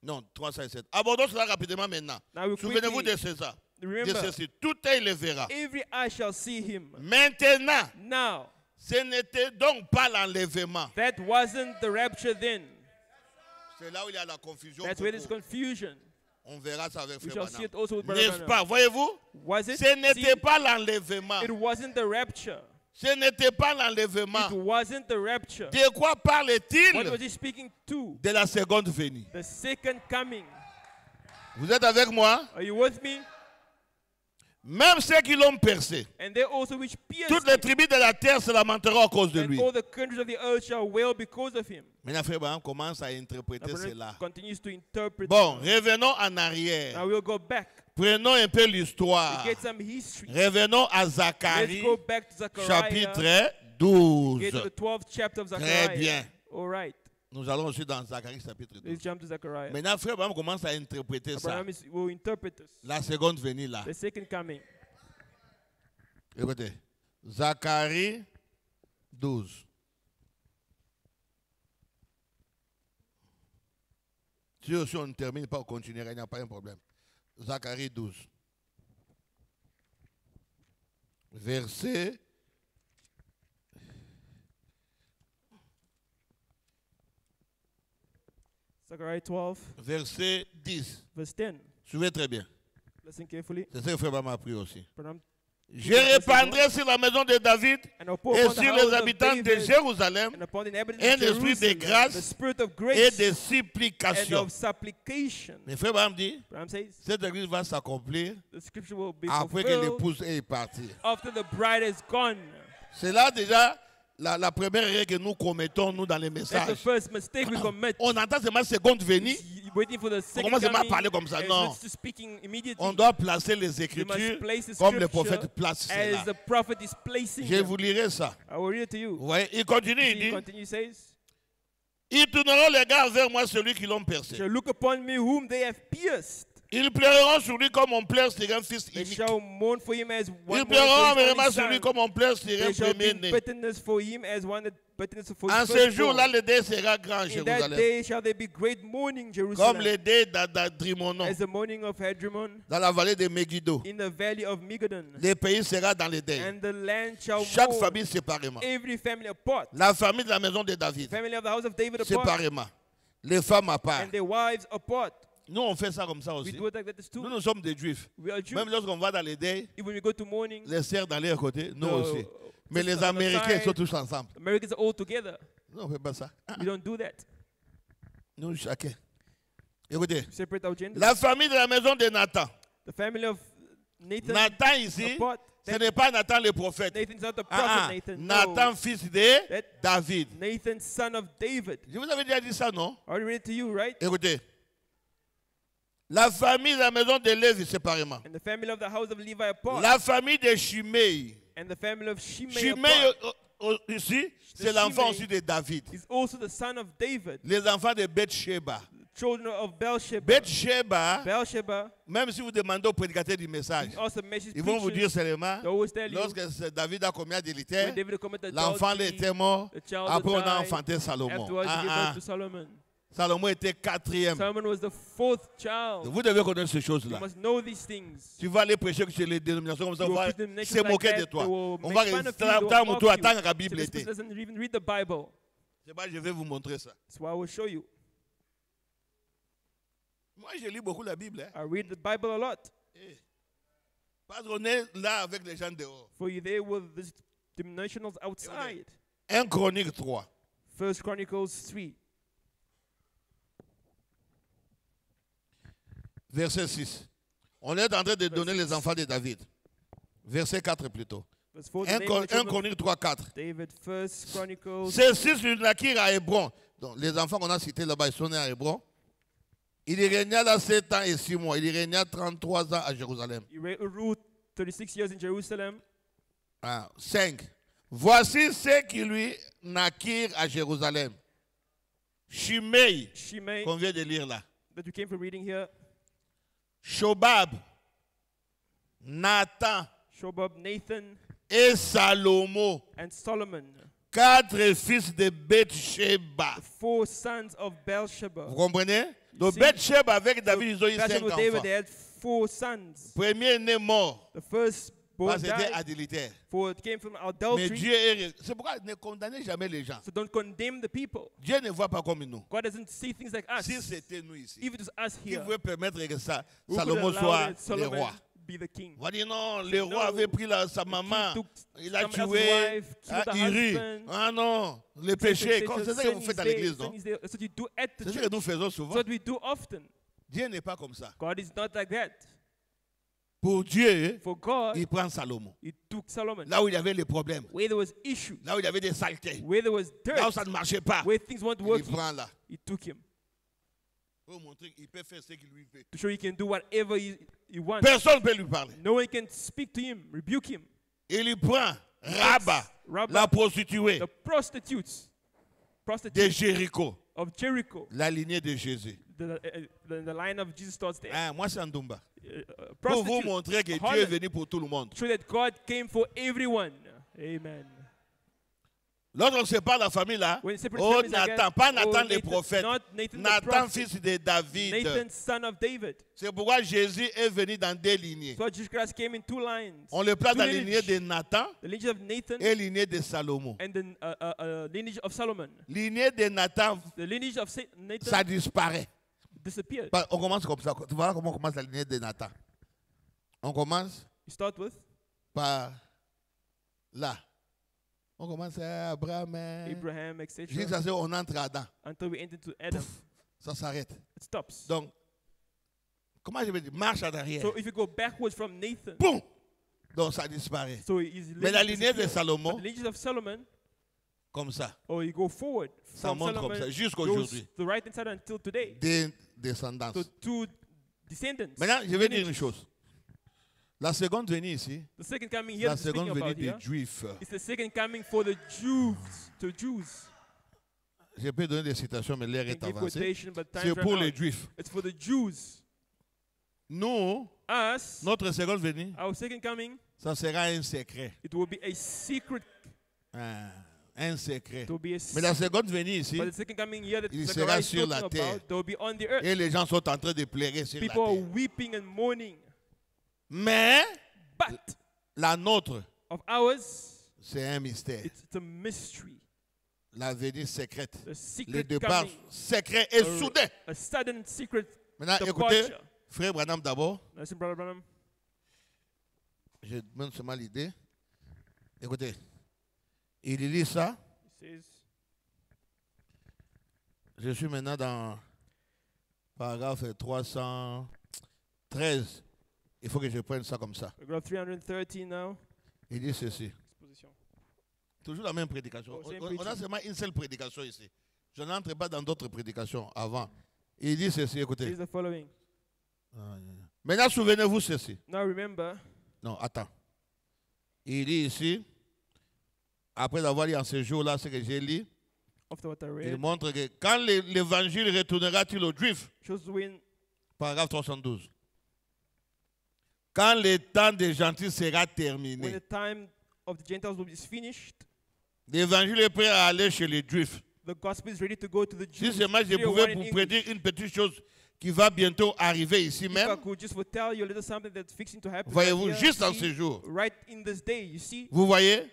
Non, 307. Abordons cela rapidement maintenant. Now we Souvenez-vous quickly de César. De remember, ceci. Tout œil le verra. every eye shall see him. Maintenant, Now, Ce n'était donc pas l'enlèvement. That wasn't the rapture then. C'est là où il y a la confusion. That's where there's confusion. On verra ça avec We Frère shall see Branham. it also with Brother N'est-ce Branham. pas? Voyez-vous? Was it? Ce n'était See, pas l'enlèvement. it wasn't the rapture. Ce n'était pas l'enlèvement. It wasn't the rapture. De quoi What parle-t-il? was he speaking to? De la seconde venue. The second coming. Vous êtes avec moi? Are you with me? Même ceux qui l'ont percé. And they also which pierced Toutes les him, tribus de la terre se lamenteront à cause de and lui. all the countries of the earth shall wail because of him. Maintenant, Frère Branham commence à interpréter Abraham cela. continues to interpret. Bon, revenons en arrière. Now we'll go back. Prenons un peu We l'histoire. get some history. Revenons à Let's Zacharie, go back to Zechariah. chapitre 12. Get to the 12th chapter of Très Zechariah. bien. All right. Nous allons aussi dans Zacharie, chapitre 12. Let's jump to Zechariah. Maintenant, Frère Branham commence à interpréter ça. Abraham will interpret this. La seconde venue là. The second coming. Écoutez. Zacharie 12. Si aussi on ne termine pas, on continuera, il n'y a pas un problème. Zacharie 12. Verset. Zechariah 12, Verset 10. verse 10. Suivez très bien. Listen carefully. C'est ça que Frère Branham a appris aussi. Abraham, Je répandrai sur la maison de David and I'll pour et upon the sur house les of habitants de David Jérusalem and upon the inhabitants un of esprit de Jerusalem, grâce the spirit of et grace de and supplication. of supplication. Mais Frère Branham dit, Abraham says, cette église va s'accomplir the scripture will be après que fulfilled l'épouse est partie. after the bride is gone. C'est là déjà la première erreur que nous commettons, nous, dans les That's the messages. first mistake we commit. On entend seulement seconde venue. Waiting for the second commence seulement à coming. parler comme ça. and Non. it's just speaking immediately. On doit placer les You must Écritures place the comme le scripture prophète place as cela. the prophet is placing Je them. vous lirai ça. I will read it to you. Vous voyez, il continue, il He dit, continues, says, ils tourneront les regards vers moi, celui qui l'ont percé. shall look upon me whom they have pierced. Ils pleureront sur lui comme on pleure sur un fils They unique. shall mourn for him as one Ils mourns pleureront for his amèrement only sur lui son. comme on pleure sur un They shall premier be né. bitterness for him as one that bitterness for his En ce firstborn. jour-là, le deuil sera grand à In that Jérusalem. day shall there be great mourning, Comme Jerusalem, le deuil d'Adrimonon, as the mourning of Hadrimon dans la vallée de Megiddo. in the valley of Megiddon. Le pays sera dans le deuil. And the land shall Chaque mourn, famille séparément. every family apart. La famille de la maison de David, Family of the house of David apart, séparément. Les femmes à part. and their wives apart. Nous, on fait ça comme ça We aussi. do it like that too. Nous, nous sommes des juifs. We are Jews. Même lorsqu'on va dans les deuils, Even when we go to mourning, les sœurs dans leur côté, nous No, aussi. Mais sisters les on the Américains side. sont tous ensemble. Americans are all together. Non, on ne fait pas ça. We don't do that. Nous, chacun. Écoutez, We separate our genders. la famille de la maison de Nathan. The family of Nathan Nathan ici, apart. ce n'est pas Nathan le prophète. Nathan's not the prophet Nathan. Nathan, No. fils de That- David. Nathan, son of David. Je vous avais déjà dit ça, non? I already read it to you, right? Écoutez. La famille de la maison de Lévi séparément. And the family of the house of Levi apart. La famille de Shimei. And the family of Shimei Shimei apart. ici, c'est The l'enfant Shimei aussi de David. Is also the son of David. Les enfants de Beth-Sheba. Children of Beelsheba. Beth-Sheba, Beelsheba. même si vous demandez au prédicateur du message, Also message ils vont vous dire preachers. seulement, They always tell you lorsque David a commis when adultère, David committed l'enfant adultery, était mort, the child après on a died. enfanté Salomon. Afterwards, he gave birth to Solomon. Salomon était quatrième. Solomon was the fourth child. Vous devez connaître ces You choses-là. must know these things. Tu vas aller prêcher chez les dénominations comme ça, You on will va preach them se like moquer that, de toi. they will On make va fun of you, rester they will là, mock tu you. attends que la So Bible this était. person doesn't even read the Bible. C'est pas, je vais vous montrer ça. That's why I will show you. Moi, je lis beaucoup la Bible. Hein. I read the Bible a lot. Parce qu'on est là avec les gens dehors. For you there with these denominationals outside. 1 Chronique 3. 1 Chronicles 3. Verset 6. On est en train de donner les enfants de David. Verset 4 plutôt. Verse 4. 1 The name of the children of Chronique 3, 4. David, 1 Chronicles. Ces six naquirent à Hébron. Donc, les enfants qu'on a cités là-bas, ils sont nés à Hébron. Il y régna là 7 ans et 6 mois. Il y régna 33 ans à Jérusalem. He ruled 36 years in Jerusalem. 5. Voici ceux qui lui naquirent à Jérusalem. Shimei, Shimei, qu'on vient de lire là. that we came from reading here. Shobab, Nathan Shobab, Nathan, et Salomo. and Solomon. 4 fils de Beth-Sheba. The 4 sons of Beelsheba. Vous comprenez? Donc see, Beth-Sheba avec David, ils ont eu 5 Beelsheba with David, enfants. they had 4 sons. Premier né mort. The firstborn Parce both que c'était died, adultère. for it came from Mais adultery. Dieu est... C'est pourquoi ne condamnez jamais les gens. So don't condemn the people. Dieu ne voit pas comme nous. God doesn't see things like us. Si c'était nous ici, If it was us qui here, veut permettre que ça, who could Salomon allow soit that le Solomon roi? be the king? On va dire non, le No, roi avait pris sa maman, took il a someone else's tué, wife, killed the Uri. husband. Ah non, le péché, c'est ça que vous faites à l'église, non? That's what you do at the C'est ce church. que nous faisons That's souvent. what we do often. Dieu n'est pas comme ça. God is not like that. Pour Dieu, For God, il prend Salomon. He took Solomon. Là où il y avait les problèmes, Where there was issues, là où il y avait des saletés, where there was là où dirt, ça ne marchait pas, where things weren't il working, prend là. He took him Pour montrer qu'il peut faire ce qu'il lui veut. to show He can do whatever he wants. Personne ne peut lui parler. No one can speak to him, rebuke him. Il lui prend Rabba, Rabba, la prostituée the prostitutes de Jéricho, of Jericho. la lignée de Jésus. The line of Jesus starts there. Ah, moi, c'est Ndumba. Pour vous Prostitute. montrer que Dieu Harlot. est venu pour tout le monde. Show that God came for everyone. Amen. Lorsqu'on sépare la famille là, When separate oh families like Nathan, that, pas oh, Nathan le Nathan, prophète, not Nathan the Nathan prophet. fils de David. Nathan, son of David. C'est pourquoi Jésus est venu dans deux lignées. So Jesus Christ came in two lines. On le place Two dans la lignée lineage. de Nathan The lineage of Nathan et la lignée de Salomon. and the lineage of Solomon. Lignée de Nathan, The lineage of Nathan ça disparaît. disappeared. On commence comme ça. Tu vois comment on commence la lignée de Nathan. On commence You start with par là. On commence à Abraham. Abraham, etc. Jusqu'à ce qu'on entre à Adam. Until we enter to Adam. Pouf, ça s'arrête. It stops. Donc, comment je vais dire? Marche en arrière. So if you go backwards from Nathan, Boum! Donc ça disparaît. so his Mais la lineage lignée de disappeared. Salomon, But the lineage of Solomon, comme ça, or you go forward ça from monte comme Solomon ça, jusqu'à goes aujourd'hui. to the right hand side until today. Des descendances. So two descendants. Maintenant, je vais dire lineages. une chose. La seconde venue ici, The second coming here la that we're seconde speaking venue about des here, Juifs. it's the second coming for the Jews, to Jews. Je peux donner des citations, mais l'air I est can give avancé. quotation, but C'est time pour ran les out. Juifs. It's for the Jews. Nous, Us, notre seconde venue, our second coming, ça sera un secret. it will be a secret. Ah, un secret. It will be a Mais la secret. seconde venue ici, But the second coming here that il Zechariah sera is sur la talking terre. about, they will be on the earth. et les gens sont en train de pleurer sur la People are terre. weeping and mourning. Mais But la nôtre, of ours, c'est un mystère. it's a mystery. La venue secrète. A Le secret départ coming. secret et soudain. A sudden secret Maintenant, écoutez, departure. frère Branham d'abord. Listen, Brother Branham. Je donne seulement l'idée. Écoutez, il lit ça. He says, Je suis maintenant dans paragraphe 313. Il faut que je prenne ça comme ça. we got 313 now. Il dit ceci. Exposition. Toujours la même prédication. Oh, same On a preaching. seulement une seule prédication ici. Je n'entre pas dans d'autres prédications avant. Il dit ceci, écoutez. Here's the following. Maintenant, souvenez-vous ceci. Now remember, Non, attends. Il dit ici, après avoir lu en ce jour-là ce que j'ai lu, after what I il read, montre que quand l'évangile retournera-t-il aux Juifs, shows when paragraphe 312, quand le temps des gentils sera when terminé, the time of the Gentiles is finished, l'évangile est prêt à aller chez les Juifs. the gospel is ready to go to the Si Jews. seulement je Clear pouvais word in vous English. prédire une petite chose qui va bientôt arriver ici If I même, could just tell you a little something that's fixing to happen voyez-vous, right here, juste en see, ce jour, right in this day, you see, vous voyez,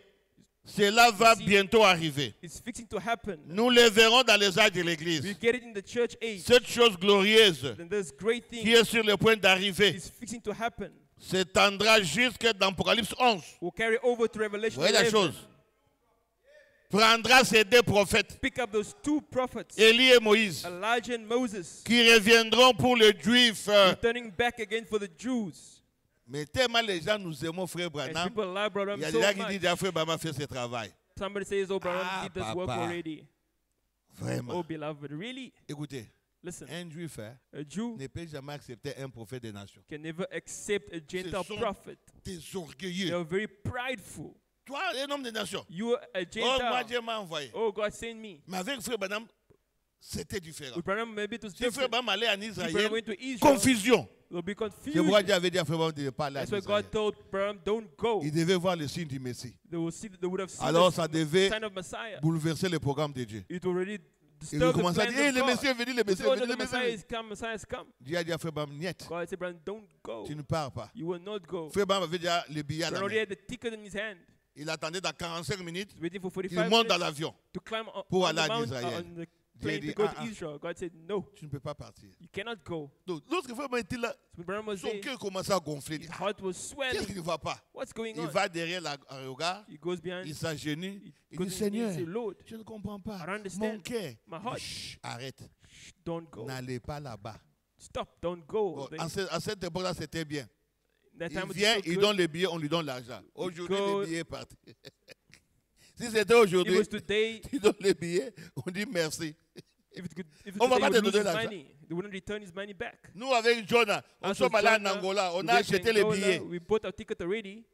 cela va see, bientôt arriver. it's fixing to happen. Nous le verrons dans les âges de We l'Église. get it in the church age. Cette chose glorieuse Then this great qui thing est sur le point d'arriver is fixing to happen. s'étendra jusque dans Apocalypse 11. We'll carry over to Vous Revelation voyez la 11. chose? Prendra ces deux prophètes, Pick up those two prophets, Élie et Moïse, Elijah and Moses, qui reviendront pour les Juifs. returning back again for the Jews. Mais tellement les gens nous aimons, frère And Branham, people love Branham il y a so des gens qui much. disent, ah, frère Branham a fait ce travail. Somebody says, oh, Branham Ah, did this work papa. already. Vraiment. Oh, beloved, really? Écoutez, Listen, un Juif a Jew ne peut jamais accepter un prophète des nations. can never accept a Gentile sont prophet. Des They orgueilleux. are very prideful. Toi, un homme des nations. You are a Oh, moi, Gentile. Dieu m'a envoyé. Oh, God sent me. Mais avec frère Branham, c'était différent. With Branham, maybe it was Si frère different. Branham allait en If Branham Israël, went to Israel, confusion. they'll be C'est confused. pourquoi Dieu avait dit à frère Branham de ne pas aller en That's why Israël. God told Branham, don't go. Il devait voir le signe du Messie. They would have seen Alors the ça devait sign of Messiah. bouleverser le programme de Dieu. It already Et il disturbed the commençait à plans dire, hey, of le God. Messie est venu, le They Messie said, est oh, venu, no, le the Messie est Messiah venu. has come, Messiah has come. Dieu a dit à frère Branham, niet. God said, Branham, don't go. Tu ne pars pas. You will not go. Frère Branham avait déjà le billet à But la already main. had the ticket in his hand. Il attendait dans 45 minutes. He's waiting for Il 45 monte dans minutes l'avion. to climb pour on aller the en mount, Israël. on the Dieu plane dit, to go ah, to ah. Israel. God said, no, Tu ne peux pas partir. you cannot go. Donc, lorsque Frère Branham était là, So Branham was son there. cœur commençait à gonfler. Il His dit, heart was qu'est-ce swelling. qui ne va pas? What's going Il on? va derrière le regard, He goes behind. il s'agenouille, He il goes dit, in Seigneur, and says, Lord, je ne comprends pas. I don't understand. Mon cœur. My heart. Chut, arrête. shh, don't go. N'allez pas là-bas. Stop, don't go. Bon, They- à cette époque-là, c'était bien. That Il time was vient, so il good. donne les billets, on lui donne l'argent. Aujourd'hui, go- les billets partent. Si c'était It aujourd'hui, was today. tu donnes les billets, on dit merci. If it's On va today, pas he te would lose donner his l'argent. money. They wouldn't return his money back. Nous, avec Jonah, on As sommes was allés en Jonah, Angola, on we a went to acheté les Angola, billets. We bought our ticket already.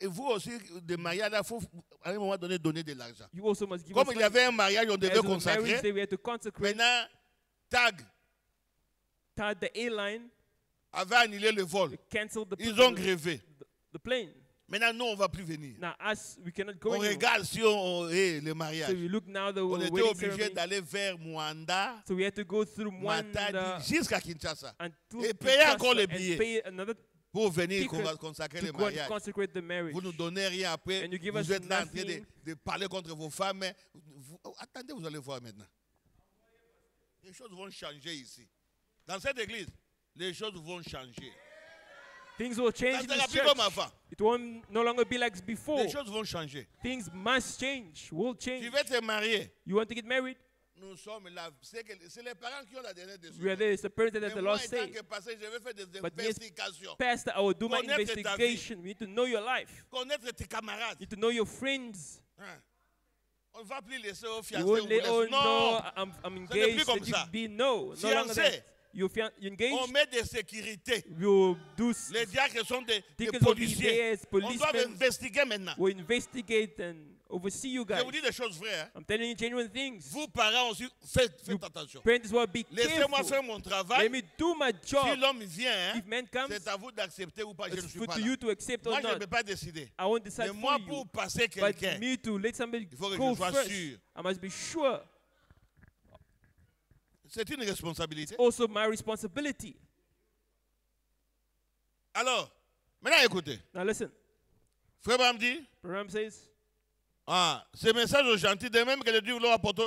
Et vous aussi, des mariages, il faut à un moment donné donner de l'argent. You also must give Comme us il y avait un mariage, on As devait it was marriage consacrer. day, we had to consecrate. Maintenant, TAG Tad, the airline, avait annulé le vol. canceled Ils ont grévé. the plane. Maintenant, nous, on ne va plus venir. Now us, we cannot go On anymore. regarde si le So mariage. we look now the On était wedding obligé ceremony. d'aller vers Mwanda, So we had to go through Matadi, Mwanda jusqu'à Kinshasa until Et payer encore les Kinshasa billets. and pay another pour venir ticket consacrer to le go and mariage. consecrate the marriage. Vous ne donnez rien après. And you give Vous us êtes là en train nothing. de parler contre vos femmes. Mais attendez, vous allez voir maintenant. Les choses vont changer ici. Dans cette église, les choses vont changer. Things will Ça change in sera this plus comme church. avant. It won't no longer be like before. Les choses vont changer. Things must change. Will Tu change. veux te marier. You want to get married? Nous sommes là. C'est les parents qui ont la dernière décision. We are there. It's the parents that have Mais the moi, last en tant say. que pasteur, je vais faire des But me as investigations. pastor, I will do my Connaître ta investigation. We need to know your life. Connaître tes camarades. You need to know your friends. Hein. On ne va plus laisser aux You fiancés. won't on let vous oh laisse. no, Non. I'm n'est plus engaged. comme Let you ça. be no. No longer Fiancé. that. You engaged. On met des sécurités. You do Les diacres sont des Deacons will be policiers. there as On doit policemen. investiguer maintenant. will investigate and oversee you guys. Je vous dis des choses vraies. Hein. I'm telling you genuine things. Vous, parents aussi, faites You attention. parents as well, be Laissez-moi careful. faire mon Let travail. me do my Si job. l'homme vient, hein, If man comes, c'est à vous d'accepter ou pas. Je ne it's suis for pas to là. you to accept Moi, or je ne not. peux pas décider. I won't decide Mais moi, for you. pour passer But quelqu'un, me to let somebody il faut que go je sois first. sûr. I must be sure. c'est une responsabilité. Also my responsibility. Alors, maintenant écoutez. Now listen. Frère Branham dit, Branham says, ce message aux gentils, de même que les Juifs l'ont apporté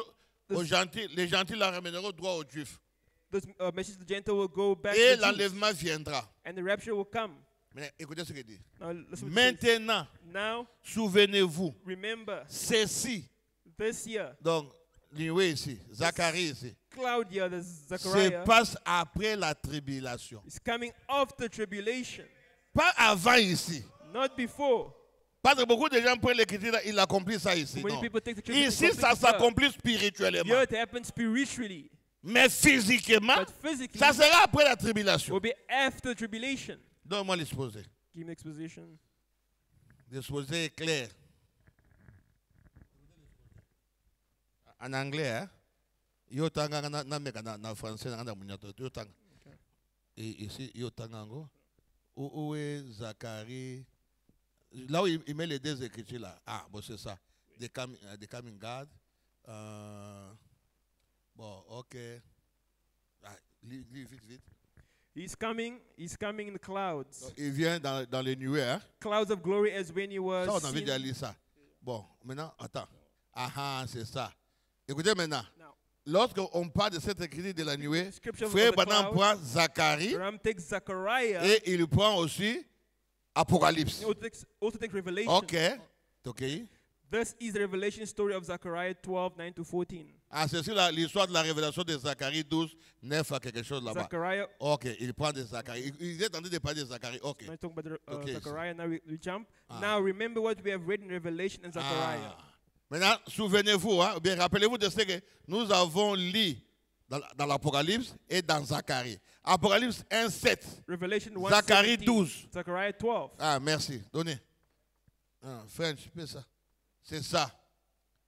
aux gentils, les gentils la ramèneront droit aux Juifs. this message to the Gentile will go back Et to the Jews, l'enlèvement viendra. and the rapture will come. Mais écoutez ce qu'il dit. Now listen what it says. Maintenant, Now souvenez-vous, remember ceci, this year, donc, Niwe ici, Zacharie ici, cloud year, the se Zechariah, passe après la tribulation. is coming after tribulation, Pas avant ici. not before. Parce que beaucoup de gens prennent l'écriture, ils accomplissent ça ici. Many Non. people take the tribulation Ici, ça completely here. s'accomplit spirituellement. Here it happens spiritually, Mais physiquement, but physically ça sera après la tribulation. will be after tribulation. Donne-moi l'exposé. Give me exposition. L'exposé est clair. En anglais, hein? Yo tanga na meka na français na munyato yo tanga. Et ici yo tanga ngo. Où est Zacharie? Là où il met les deux écritures là. Ah, bon c'est ça. The coming God. Bon, OK. Ah, lis vite. He's coming in the clouds. Donc, il vient dans les nuées, hein? Clouds of glory as when he was Ça, on avait déjà seen. lu ça. Bon, maintenant, attends. Ah, c'est ça. Écoutez maintenant. Now, Lorsqu'on parle de cette écriture de la nuée, Scripture of Frère the Branham cloud. prend Zacharie Branham takes Zechariah. et il prend aussi Apocalypse. He also takes Revelation. OK. OK. This is the revelation story of Zechariah 12, 9 to 14. Ah, c'est sur l'histoire de la révélation de Zacharie 12, 9 à quelque chose là-bas. Zechariah, OK, il prend de Zacharie. Il est en train de parler de Zacharie. OK. I'm talking about Okay. Zechariah. Now we jump. Now remember what we have read in Revelation and Zechariah. Maintenant, souvenez-vous, hein, ou bien rappelez-vous de ce que nous avons lu dans l'Apocalypse et dans Zacharie. Apocalypse 1, 7. Revelation 1, Zacharie 17, 12. Zechariah 12. Ah, merci. Donnez. French, fais ça. C'est ça.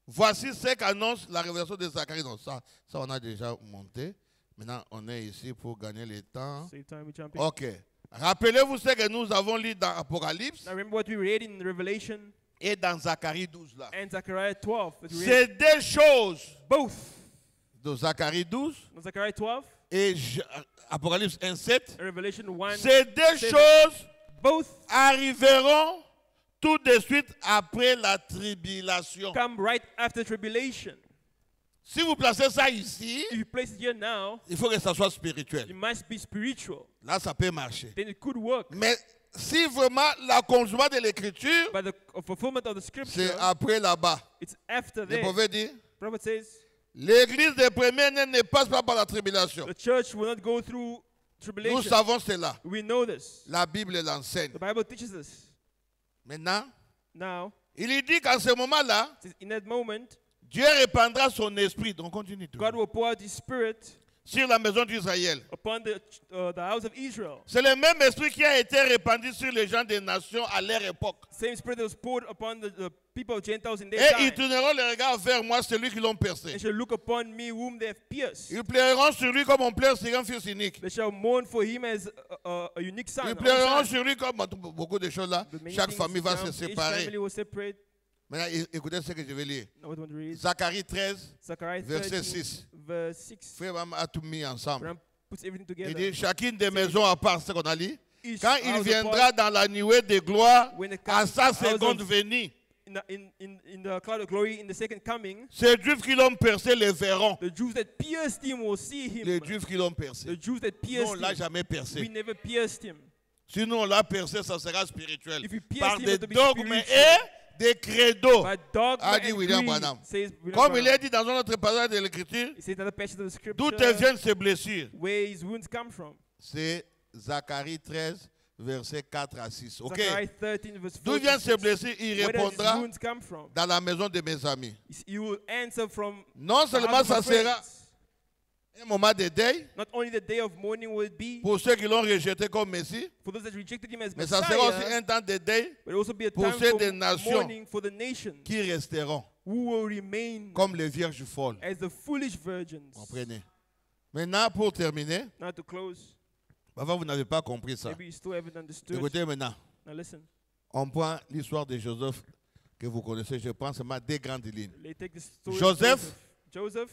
Voici ce qu'annonce la révélation de Zacharie. Non, ça on a déjà monté. Maintenant, on est ici pour gagner le temps. Same time we jump in. OK. Rappelez-vous ce que nous avons lu dans Apocalypse Now remember what we read in Revelation et dans Zacharie 12 là. and Zechariah 12. That we read C'est des choses both. de Zacharie 12 Zechariah 12 et Apocalypse 1:7, Revelation 1, ces deux 7, choses both arriveront tout de suite après la tribulation. come right after tribulation. Si vous placez ça ici, If you place it here now, il faut que ça soit spirituel. it must be spiritual. Là, ça peut marcher. Then it could work. Mais si vraiment la consommation de l'écriture, But the fulfillment of the scripture, c'est après là-bas. it's after Vous that. pouvez dire, The prophet says, l'église des premiers-nés ne passe pas par la tribulation. the church will not go through Nous tribulation. savons cela. We know this. La Bible l'enseigne. The Bible teaches us. Maintenant, Now, il lui dit qu'en ce moment-là, it says, in that moment, Dieu répandra son esprit. Donc, continue. God will pour out His Spirit Sur la maison d'Israël. upon the house of Israel. C'est le même esprit qui a été répandu sur les gens des nations à leur époque. Same Spirit that was poured upon the people of Gentiles in their Et ils time. tourneront les regards vers moi, celui qui l'ont percé. They shall look upon me whom they have pierced. Ils pleureront sur lui comme on pleure sur un fils unique. They shall mourn for him as a unique son. Ils a pleureront son. sur lui comme beaucoup de choses là. But many Chaque things famille va come. se Each séparer. family will separate. Maintenant, écoutez ce que je vais lire. Now what do you want to read? Zacharie 13, Zechariah verset 13, 6. verse 6. Frère Abraham a tout mis ensemble. Abraham puts everything Il together. dit, chacune des maisons à part, ce qu'on a lu, Each quand house il apart, viendra dans la nuée de gloire when it à comes sa to the house seconde of- venue, in the cloud of glory, in the second coming, ces Juifs qui l'ont percé le verront. the Jews that pierced him will see him. Les Juifs qui l'ont percé. The Jews that Nous, on pierced ne l'a him, jamais we percé. never pierced him. Si nous, on l'a percé, ça sera spirituel. If we pierce Par him, des it will be dogmes spiritual. et des credos. But dogma A dit and William greed, Branham. says William Comme il Branham. est dit dans un autre passage de l'Écriture, He says another passage of the d'où scripture, viennent ces blessures? where his wounds come from. C'est Zacharie 13, versets 4 à 6. OK? Zechariah 13, verse 4. D'où viennent ces blessures? Il Where does his répondra wounds come from? dans la maison de mes amis. He will answer from Non the seulement house ça of my sera friends. un moment de deuil Not only the day of mourning will it be pour ceux qui l'ont rejeté comme Messie, for those that rejected him as mais ça sera aussi Messiah, un temps de deuil but it will also be a pour time ceux for des nations mourning for the nations qui resteront who will remain comme les vierges folles. as the foolish virgins. Comprenez? Maintenant, pour terminer, Now to close, avant vous n'avez pas compris ça. maybe you still haven't understood. Écoutez maintenant, Now listen, on prend l'histoire de Joseph que vous connaissez, je prends seulement des grandes lignes. let's take this story. of Joseph. Joseph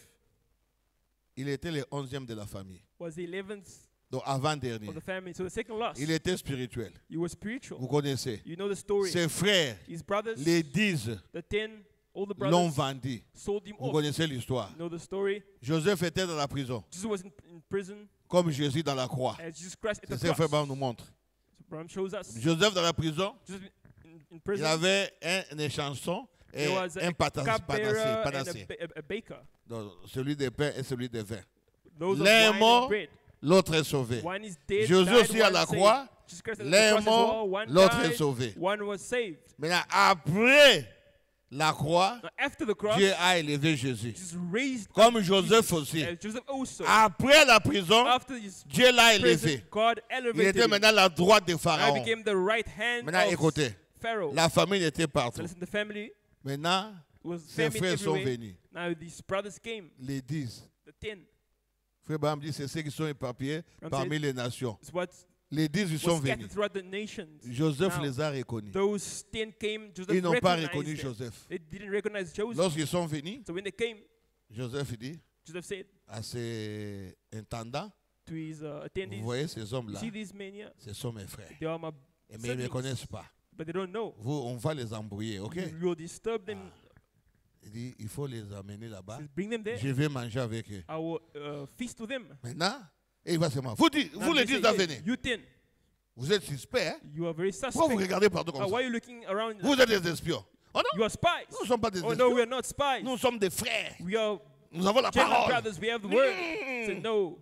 Il était le 11e de la famille, was the 11th donc avant-dernier. of the family. So the second loss, Il était spirituel. he was spiritual. Vous connaissez. You know the story. Ses frères, His brothers, les 10, the 10 older l'ont brothers, vendu. sold him Vous off. connaissez l'histoire. You know the story. Joseph était dans la prison, Jesus was in prison comme Jésus dans la croix. as Jesus Christ at C'est the ce que Frère cross. Abraham nous montre. So Abraham shows us. Joseph dans la prison, Jesus in il prison. avait un échanson et There was un a cupbearer and panaché. a baker. Donc, celui de pain et celui de vin. Those of L'un est wine mort, and bread. l'autre est sauvé. One is dead, Jésus died, aussi à one la saved. croix, Jesus Christ at the l'un est cross as mort, well. One l'autre est died, sauvé. one was saved. Maintenant, après la croix, Now, after the cross, Dieu a élevé Jésus. Jesus raised Comme up Joseph Jesus, aussi. as Joseph also. Après la prison, After his Dieu l'a prison, élevé. God Il elevated était him. maintenant à la droite de Now he Pharaon. became the right hand Maintenant, of écoutez, Pharaoh. la famille était So partout. listen, the family Maintenant, was ses famine frères sont everywhere. venus. Now these brothers came, Les 10. the 10. Frère Abraham dit, c'est ceux qui sont éparpillés I'm parmi les nations. It's what Les 10, ils was sont scattered venus. throughout the nations. Joseph Now, les a reconnus. those 10 came, Joseph Ils n'ont pas recognized reconnu them. Joseph. They didn't recognize Joseph. Lorsqu'ils sont venus, So when they came, Joseph dit Joseph said à ses intendants, to his vous attendees, voyez ces you hommes-là, see these men here? ce sont mes frères. They are my Mais ils ne me siblings, connaissent pas. but they don't know. Vous, on va les embrouiller, ok? You will disturb them. Il dit, il faut les amener là-bas. Just bring them there. Je vais manger avec eux. I will feast with them. Maintenant, et il va se dire, vous, Now vous les they 10 say, à venir. You 10, Vous êtes suspects, hein? you are very Pourquoi vous suspect. regardez partout comme Why ça? are you looking around? Vous êtes des espions. Oh non, You are spies. nous ne sommes pas des Oh no, espions. we are not spies. Nous sommes des frères. We are Nous avons la genuine parole. brothers. We have the word. Say no.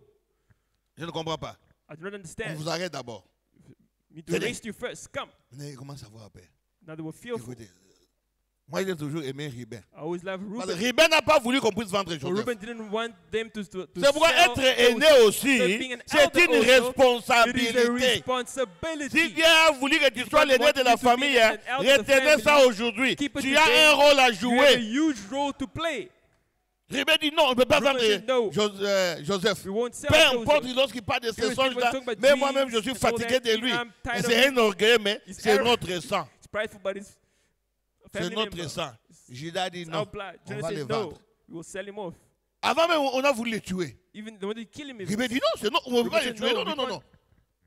Je ne comprends pas. I do not On understand. vous arrête d'abord. Me to Venez. arrest you first. Come. Mais comment ça va après? Now they were fearful. Écoutez, moi j'ai toujours aimé Ribin. I always love Parce que Reuben. Ribin n'a pas voulu qu'on puisse vendre But Joseph. Reuben didn't want them to C'est pourquoi sell être aîné Joseph. aussi, So being an c'est elder une also, It is a responsabilité. responsibility. Si Dieu a voulu que tu sois l'aîné de la famille, hein, retenez ça aujourd'hui. Keep it Tu as today. un rôle à You have a jouer. huge role to play. Ribin dit non, on ne peut pas Reuben vendre said no. Joseph. We won't sell Peu Joseph. importe lorsqu'il parle de ces Even songes-là, talking about mais moi-même je dreams suis and all fatigué that, de lui. I'm tired C'est of un orgueil, mais It's c'est arrogant. notre sang. It's prideful, but it's a C'est family notre member. sang. Judas dit It's non, our blood. on Jonah va said les no. vendre. We will sell him off. Avant même, on a voulu les tuer. Even they wanted to kill him. Ribben dit non, c'est non, on ne peut pas les tuer. Non, non, non, non.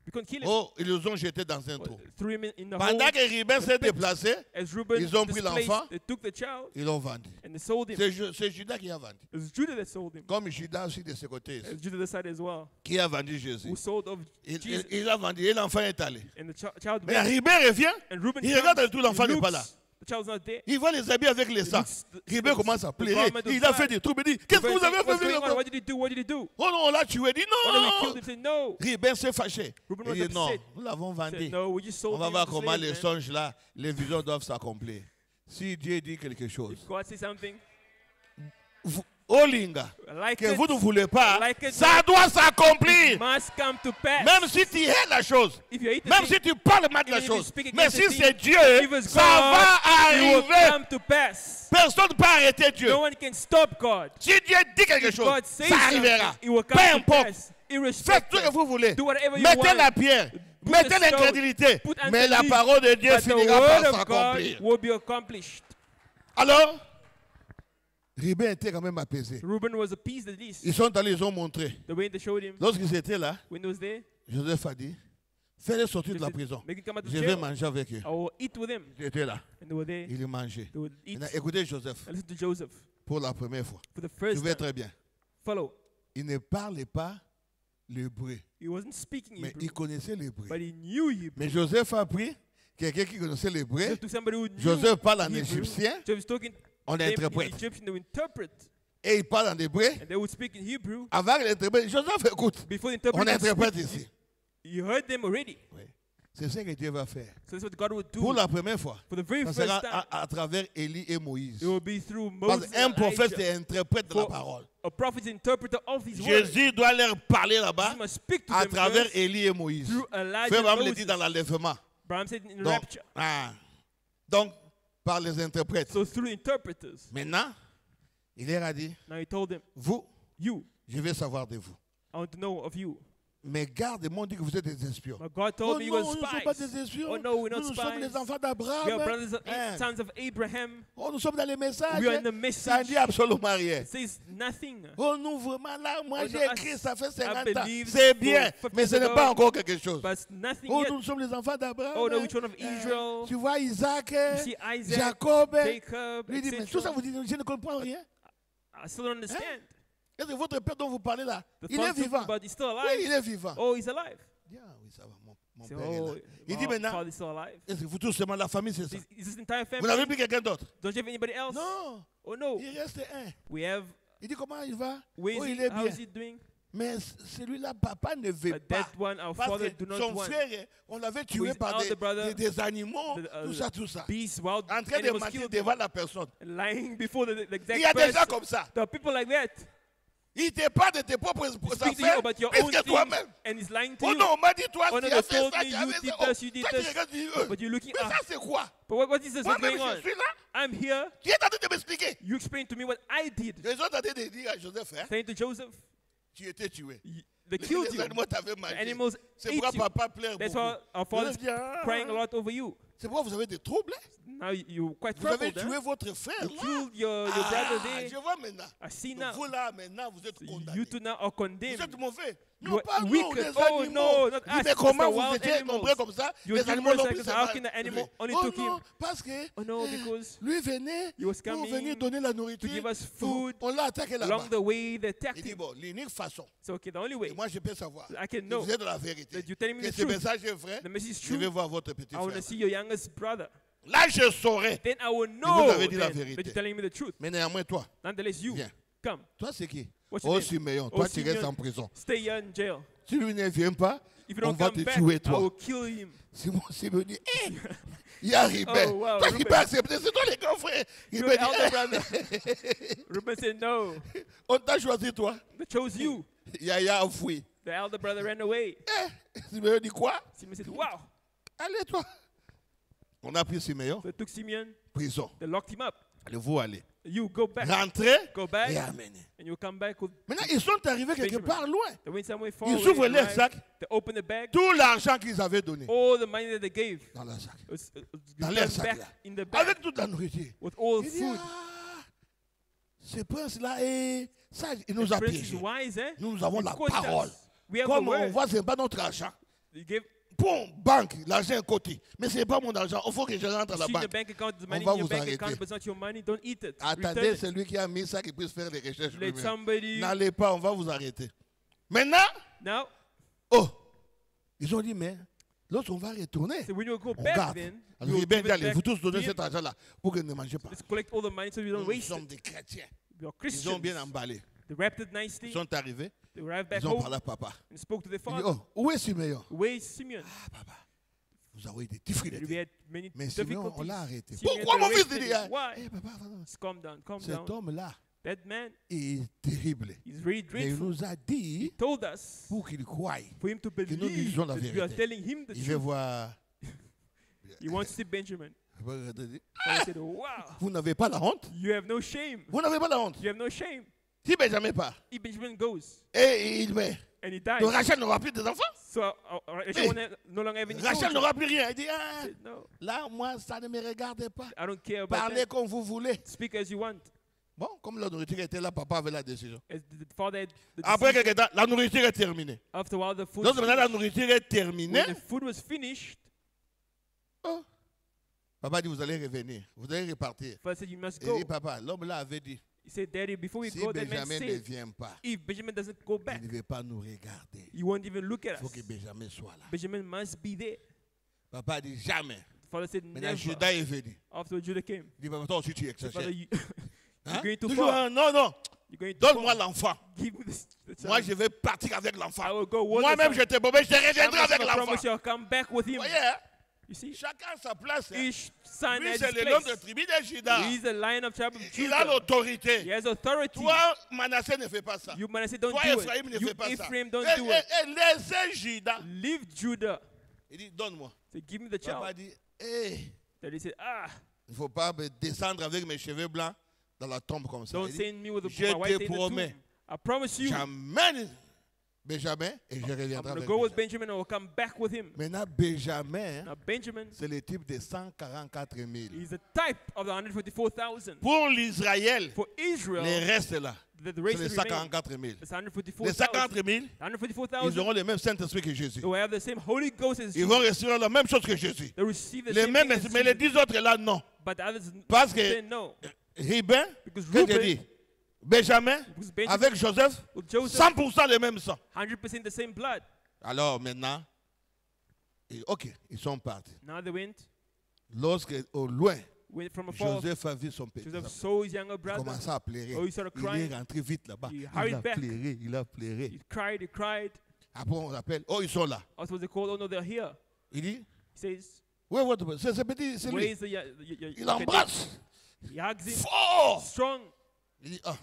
We couldn't kill him. Oh, ils les ont jetés dans un trou. Threw him in the Pendant hole. que Ribben s'est déplacé, As Reuben ils ont pris displaced, l'enfant. they took the child ils l'ont vendu. and they sold him. C'est Judas qui a vendu. It was Judah that sold him. Comme Judas aussi de ce côté. It was Judah that side as well. Qui a vendu Jésus. Who sold of Jesus. Il a vendu et l'enfant est allé. And the child Mais went. Ribben revient. And Reuben Il comes, regarde tout, he l'enfant n'est pas looks, là. the child's not there. Il voit les habits avec les sangs. Ribben commence à pleurer. garment of Il a blood. fait des troubles. Il dit, qu'est-ce que vous avez What's fait? going on? What did he do? What did he do? Oh non, on l'a tué. Il dit Oh no, we non. killed him. Say no. Ribben s'est fâché. Reuben Il was dit non, upset. nous l'avons Said, vendu. no, we just sold On va him voir to comment slaves, les man. songes là, les visions doivent s'accomplir. Si Dieu dit quelque chose. If God says something, Oh Linga, like que it, vous ne voulez pas, like it, ça doit s'accomplir. must come to pass. Même si tu hais la chose, If you hate the même thing, si tu parles mal de la even if you chose, speak mais against si the thing, c'est Dieu, if it's ça God, va it will arriver. come to pass. Personne ne peut arrêter Dieu. No one can stop God. Si Dieu dit quelque If chose, God says ça something, arrivera. it will Peu come to importe. pass. Faites tout Irrespective. ce que vous voulez. Do whatever you Mettez want. la pierre. Put Mettez the stone. l'incrédulité. Put Mais la unbelief. parole de Dieu But the finira word par of God s'accomplir. will be accomplished. Alors, Ribben était quand même apaisé. Reuben was appeased at least. Ils sont allés, ils ont montré. The way they showed him Lorsqu'ils étaient là, when he was there, Joseph a dit, fais-les sortir de la they said, prison. make him come out of Je vais jail. manger avec eux. I will eat with him. J'étais là. And they were there. Il mangeait. They would eat. Maintenant, écoutez Joseph, And listen to Joseph pour la première fois. for the Je first vais time. très bien. Follow. Il ne parlait pas l'hébreu, He wasn't speaking mais Hebrew, il connaissait l'hébreu. but he knew Hebrew. Mais Joseph a pris quelqu'un qui connaissait l'hébreu. Joseph took somebody who knew Joseph parle en Hebrew. égyptien, Joseph's talking on them in interprète. Egyptian to interpret. Et il parle en hébreu. And they would speak in Hebrew. Avant qu'il interprète, Joseph écoute. Before the On interpreter interprète speak, ici. you heard them already. Oui. C'est ce que Dieu va faire. So that's what God would do. Pour la première fois, For the very ça first sera time, à travers Élie et Moïse. it will be through Parce Moses qu'un and prophète, Elijah. c'est interprète de la For parole. a prophet is interpreter of his word. Jésus doit leur parler là-bas Jesus must speak to à them travers first Élie et Moïse. through Elijah Frère and Abraham le Moses. dit dans l'enlèvement. Abraham said in Donc, rapture. donc, par les interprètes. So through interpreters. Maintenant, il leur a dit, Now he told them, vous, you, je vais savoir de vous. I want to know of you. Mais garde, m'ont dit que vous êtes des espions. But God Oh told me you non, were nous ne sommes pas spies. des espions. Oh no, we're not Nous sommes les spies. enfants We are d'Abraham. brothers of Hein. sons of Abraham. Oh, nous sommes dans les messages. We are in the Ça message. dit absolument rien. It says nothing. Oh, nous, vraiment, là, moi, Oh, j'ai no, écrit, ça fait 50 ans. believe C'est for bien, 50 mais ce n'est ago. pas encore quelque chose. But nothing Oh, yet. nous sommes les enfants d'Abraham. Oh no, which one of Israel? Tu vois, Isaac, You see Isaac, Jacob. Jacob, Lui dit, mais tout ça, etc. vous dites, je ne comprends rien. I still don't understand. Est-ce que votre père dont vous parlez là, The il est father vivant? but he's still Oui, alive. il est vivant. Oh, he's alive. Bien, oui, ça va, mon So, père est oh, là. Il dit my maintenant, father's still alive. est-ce que vous tous seulement la famille, c'est ça? Is this entire Vous n'avez family? plus quelqu'un d'autre? Don't you have anybody else? Non, Oh no. il reste un. We have. Il dit comment il va? Where Oh, is il he? est How bien. is he doing? Mais celui-là, papa ne veut But pas. that one, our Parce father que do not son want. frère, on l'avait tué his par elder brother, des animaux, The, tout ça, tout ça. beasts, wild En train de animals mentir killed devant la personne. lying before the Il y a exact des gens person. comme ça. There are people like that. Il te parle de tes propres Speak to you affaires, about your plus own que things, toi-même. and he's lying to Oh you. non, on m'a dit, toi, Oh no, tu they as fait told ça, me tu as you fait did ça. this, you did Toi, tu this. regardes, tu dis, eux. But you're looking Mais ça, up. c'est quoi? But what is this? What's Moi-même, going je on? suis là. I'm here. Qui est en train de m'expliquer? You explain to me what I did. Ils sont en train de dire à Joseph, hein, Saying to Joseph, tu étais tué. they killed Les you. animaux t'avaient The mangé. animals C'est ate pourquoi you. papa pleure That's beaucoup. why our father's Joseph dit, ah, crying a lot over you. c'est pourquoi vous avez des troubles. Hein? Now you're quite Vous avez troubled. tué Huh? votre frère You là. killed your brother there. Je vois maintenant. I see Donc now. vous là, maintenant, vous êtes condamnés. You two now are Vous condemned. êtes mauvais. You Non, are pas nous, wicked. les Oh, animaux. no, not Il dit, us, mais it's comment the vous wild étiez animals. nombreux comme ça? You Les are animaux l'ont numerous pris like ça this. How va. can the animal only Oh took non, him? parce que Oh no, because lui venait he was pour coming venir donner la nourriture. to give us food. On l'a attaqué là-bas. Along the way, they attacked Il dit, him. bon, l'unique façon, So, okay, the only et way moi je peux savoir, I can que know vous êtes dans la vérité, that you're telling me que the ce truth, message est vrai, the message is je vais true, voir votre petit I want to frère. see your youngest brother. Là, je saurai. Then I will vous know avez dit la then vérité. that you're telling me the truth. Mais néanmoins, toi, Nonetheless, you, viens. come. Toi, c'est qui? What's your Oh, name? Simeon. Oh, Toi, tu restes Simeon. en prison. Stay here in jail. Si lui ne vient pas, If you on don't va come te back, tuer, I toi. will kill him. Simon dit, hé, il y a Ribben. Oh, wow, Toi qui Reuben. peux accepter, c'est toi les grands frères. You're Ribben the elder brother. dit, Reuben said no. on t'a choisi, toi. They chose you. Yaya a fui. The elder brother ran away. Simeon dit quoi? Simeon said, wow. Allez, toi. On a pris Simeon, So they took Simeon, prison. they locked him up. Allez, vous allez. You go back. Rentrez Go back. et amenez. And you come back with. Maintenant, ils sont arrivés quelque Benjamin. part loin. They went somewhere far Ils away. ouvrent leur right? sac. They open the bag. Tout l'argent qu'ils avaient donné All the money that they gave dans leur sac. was Dans returned leur sac, back là. in the bag Avec toute la nourriture. with all Il dit, food. ah, ce prince-là est Ça, il nous The a prince is piégés. wise, eh? Nous avons He la quoted parole. us. We have Comme the on word. voit, ce n'est pas notre argent. You give, Bon, banque, l'argent est côté. Mais ce n'est pas mon argent. Il faut que je rentre à la see the banque. bank account, the On money va in your vous bank arrêter. account, but it's not your money. Don't eat it. Attendez, Return it. c'est lui qui a mis ça qui puisse faire des recherches. Let lui-même. somebody. N'allez pas, on va vous arrêter. Maintenant, Now, oh, ils ont dit, mais lorsqu'on va retourner, so when you go on back, garde. then Alors, you il est bien give dit, it allez, back vous tous to donnez him. cet argent-là pour que ne mangez pas. Let's collect all the money so we don't Nous waste sommes it. des chrétiens. We are Ils Christians. ont bien emballé. They wrapped it Ils nicely. sont arrivés. They arrived back Ils ont home parlé à papa. and spoke to the Il dit, father. oh, où est Simeon? Where is Simeon? Ah, papa, nous avons eu des We difficultés. had many Mais Simeon, on difficulties. l'a arrêté. Simeon Pourquoi mon fils arrested dit, him. Why? eh, papa, pardon. Just calm down, calm Cet down. homme-là That man, est terrible. he's really Mais il dreadful. nous a dit, Told us pour qu'il croie, for him to nous believe disions la that we are vérité. telling him the il veut truth. voir. He wants to see Benjamin. Il I said, wow, Vous n'avez pas la honte? you have no shame. Vous n'avez pas la honte? You have no shame. Si Benjamin part If Benjamin goes et il meurt, and he dies, donc Rachel n'aura plus d'enfants. so Rachel won't no longer have any Rachel children. n'aura plus rien. Il dit, I ah, said, no, là, moi, ça ne me regarde pas. I don't care about Parlez that. comme vous voulez. Speak as you want. Bon, comme la nourriture était là, papa avait la décision. As the father had the Après decision. quelques temps, la nourriture est terminée. After a while, the food Donc was maintenant, la finished. nourriture est terminée. When the food was finished, Oh. Papa dit, vous allez revenir. Vous allez repartir. father said, you must Il go. dit, papa, l'homme là avait dit, He said, Daddy, before we si go, that man Benjamin ne said, vient pas, if Benjamin doesn't go back, il ne veut pas nous regarder. you won't even look at Il faut que us. Benjamin soit là. Benjamin must be there. Papa dit, jamais. The father said, Maintenant, never. Judas est venu. After Judah came, Il dit, papa, toi aussi tu the father, exagères. you, Hein? you're going too Toujours, far. hein, non, non. You're going too Donne-moi far. l'enfant. Give me the Moi, child. je vais partir avec I l'enfant. will go with Moi-même, the je te promets, je son. reviendrai I'm avec gonna l'enfant. promise you I'll come back with Vous him. voyez, hein? You see, Chacun a sa place. Hein? each son Lui, has c'est his le nom de place. tribu de Judas. He's the lion of tribe of Il a Judah. l'autorité. He has authority. Toi, Manasseh, ne fais pas ça. You Manasseh, don't Toi, do Ephraim, ne it. You fais pas ça. Ephraim, don't Et, do it. laissez Judas. Leave Judah. Il dit, donne-moi. Say, give me the Papa child. dit, hey, Then he said, il ne faut pas me descendre avec mes cheveux blancs dans la tombe comme ça. don't Il dit, send me with je my white te in the promets. tomb. I promise you, j'amène Benjamin et je I'm reviendrai going to avec go with Benjamin. Benjamin and will come back with him. Maintenant, Benjamin, Now, Benjamin c'est le type de 144 000. is the type of the 144,000. Pour l'Israël, For Israel, les restes là, the c'est race les that remains, 144 000. it's Les 144,000. 144 000, 144,000 ils auront le même Saint-Esprit que Jésus. will have the same Holy Ghost as Ils vont Jesus. recevoir la même chose que Jésus. They receive the Les same mêmes, thing as mais les Jesus. 10 autres là, non. But the others Parce que say no. Ruben, Because qu'est-ce qu'il Reuben, dit? Benjamin, because Benjamin avec Joseph, with Joseph, 100% le même sang. 100% the same blood. Alors maintenant, ok, ils sont partis. Now they went Lorsque, au loin, from afar. Joseph a vu son petit. Joseph saw his younger Il brother. commençait à pleurer. Oh, he started Il est crying. rentré vite là-bas. He Il hurried a back. pleuré, il a pleuré. He cried, he cried. Après, on appelle, oh, ils sont là. I was supposed to call, oh no, they're here. Il dit, He says, où est votre petit? C'est ce petit, c'est where lui. is the Il embrasse. He hugs him Fort. strong. Il dit, ah,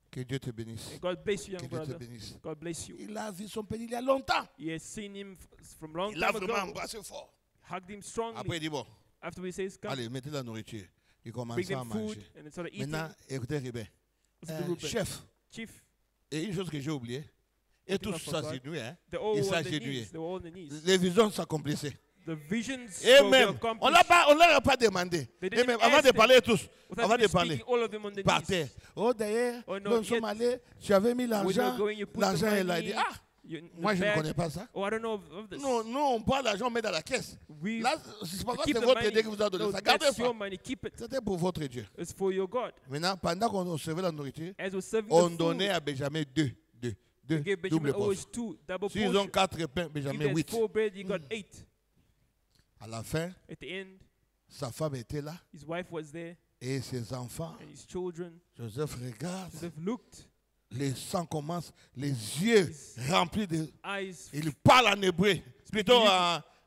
que Dieu te bénisse. And God bless you, Que young Dieu te brother. bénisse. God bless you. Il a vu son petit il y a longtemps. He has seen him from long Il l'a time vraiment ago. embrassé fort. Hugged him Après, strongly. il dit, bon, After he says, come, allez, mettez la nourriture. Il bring commence à them food, manger. and they started eating. Maintenant, écoutez, Ribé. Listen to Reuben. Chef, Chief, et une chose que j'ai oubliée, et tous I forgot. s'agenouillaient, hein. they're all Ils on their s'agenouillaient. knees. They were all on their knees. Les visions s'accomplissaient. The visions Et were même, on accomplished. ne leur a pas demandé. They Et didn't même, ask avant de them. parler tous, Without avant de even parler, speaking, all of them on their par knees. terre. Oh, d'ailleurs, Oh, no, nous sommes yet. allés, tu avais mis When they were l'argent, going, you put the l'argent est là. Il money dit, ah, in moi the je ne bag. connais pas ça. Oh, I don't know of this. Non, non, on prend l'argent, on met dans la caisse. We Là, c'est pas keep c'est the votre money. Dieu qui vous a donné No, ça. Gardez that's pas. your money. Keep it. C'était pour votre Dieu. It's for your God. Maintenant, pendant qu'on recevait la nourriture, As we're serving on the donnait food, à Benjamin deux we gave double Benjamin always portions. 2 double S'ils ont portions. 4 pains, If Benjamin there's 8. 4 bread, you got 8. À la fin, At the end, sa femme était là his wife was there et ses enfants. and his children. Joseph regarde, Joseph looked, les sangs commencent, les yeux remplis de... eyes Il parle en hébreu, plutôt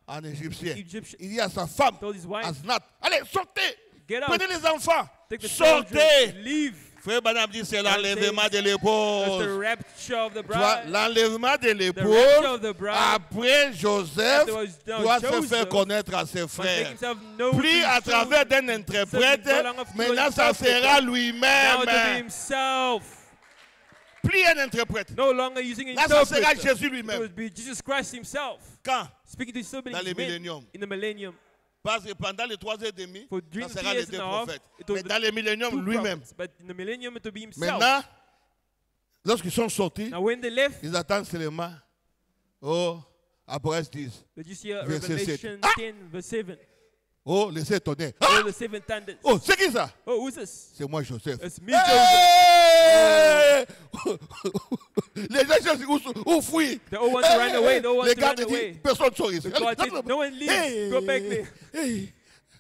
en égyptien. Egyptian. Il dit à sa femme, Told his wife, Asnat, allez, sortez, get out, prenez les enfants, take the sortez. children, leave. Frère Banam dit, c'est l'enlèvement de That's the l'épouse. rapture of the Tu vois, bride. l'enlèvement de The rapture l'épouse, of the bride. après Joseph, Afterwards, now doit se Joseph faire connaître à ses must make frères. himself known Plus to à his travers children. d'un interprète, So no longer through maintenant an ça interpreter. sera Now to be lui-même. himself. Plus un interprète. No longer using an Là, ça sera interpreter. Jésus It lui-même. would be Jesus Christ himself. Quand? Speaking to so many Dans les men milléniums. in the millennium. Parce que pendant les 3 ans et demi, For ça 3 sera les years 2 and a half, prophètes. it was Mais dans les milléniums, two lui-même. prophets. But in the millennium, it will be himself. Maintenant, Lorsqu'ils sont sortis, Now when they left, ils attendent seulement. Oh, Apocalypse 10. did you see Verset Revelation 7. 10, verse 7? Oh, laissez tonner. Oh, the seven thunders. Oh, c'est qui ça? Oh, who's this? C'est moi, Joseph. It's me, Joseph. Hey! Les gens cherchent où fuir. They all want to run away. They all want Les to gars run disent, away. personne ne sort ici. The God said, no one leaves. Go back there. Hey.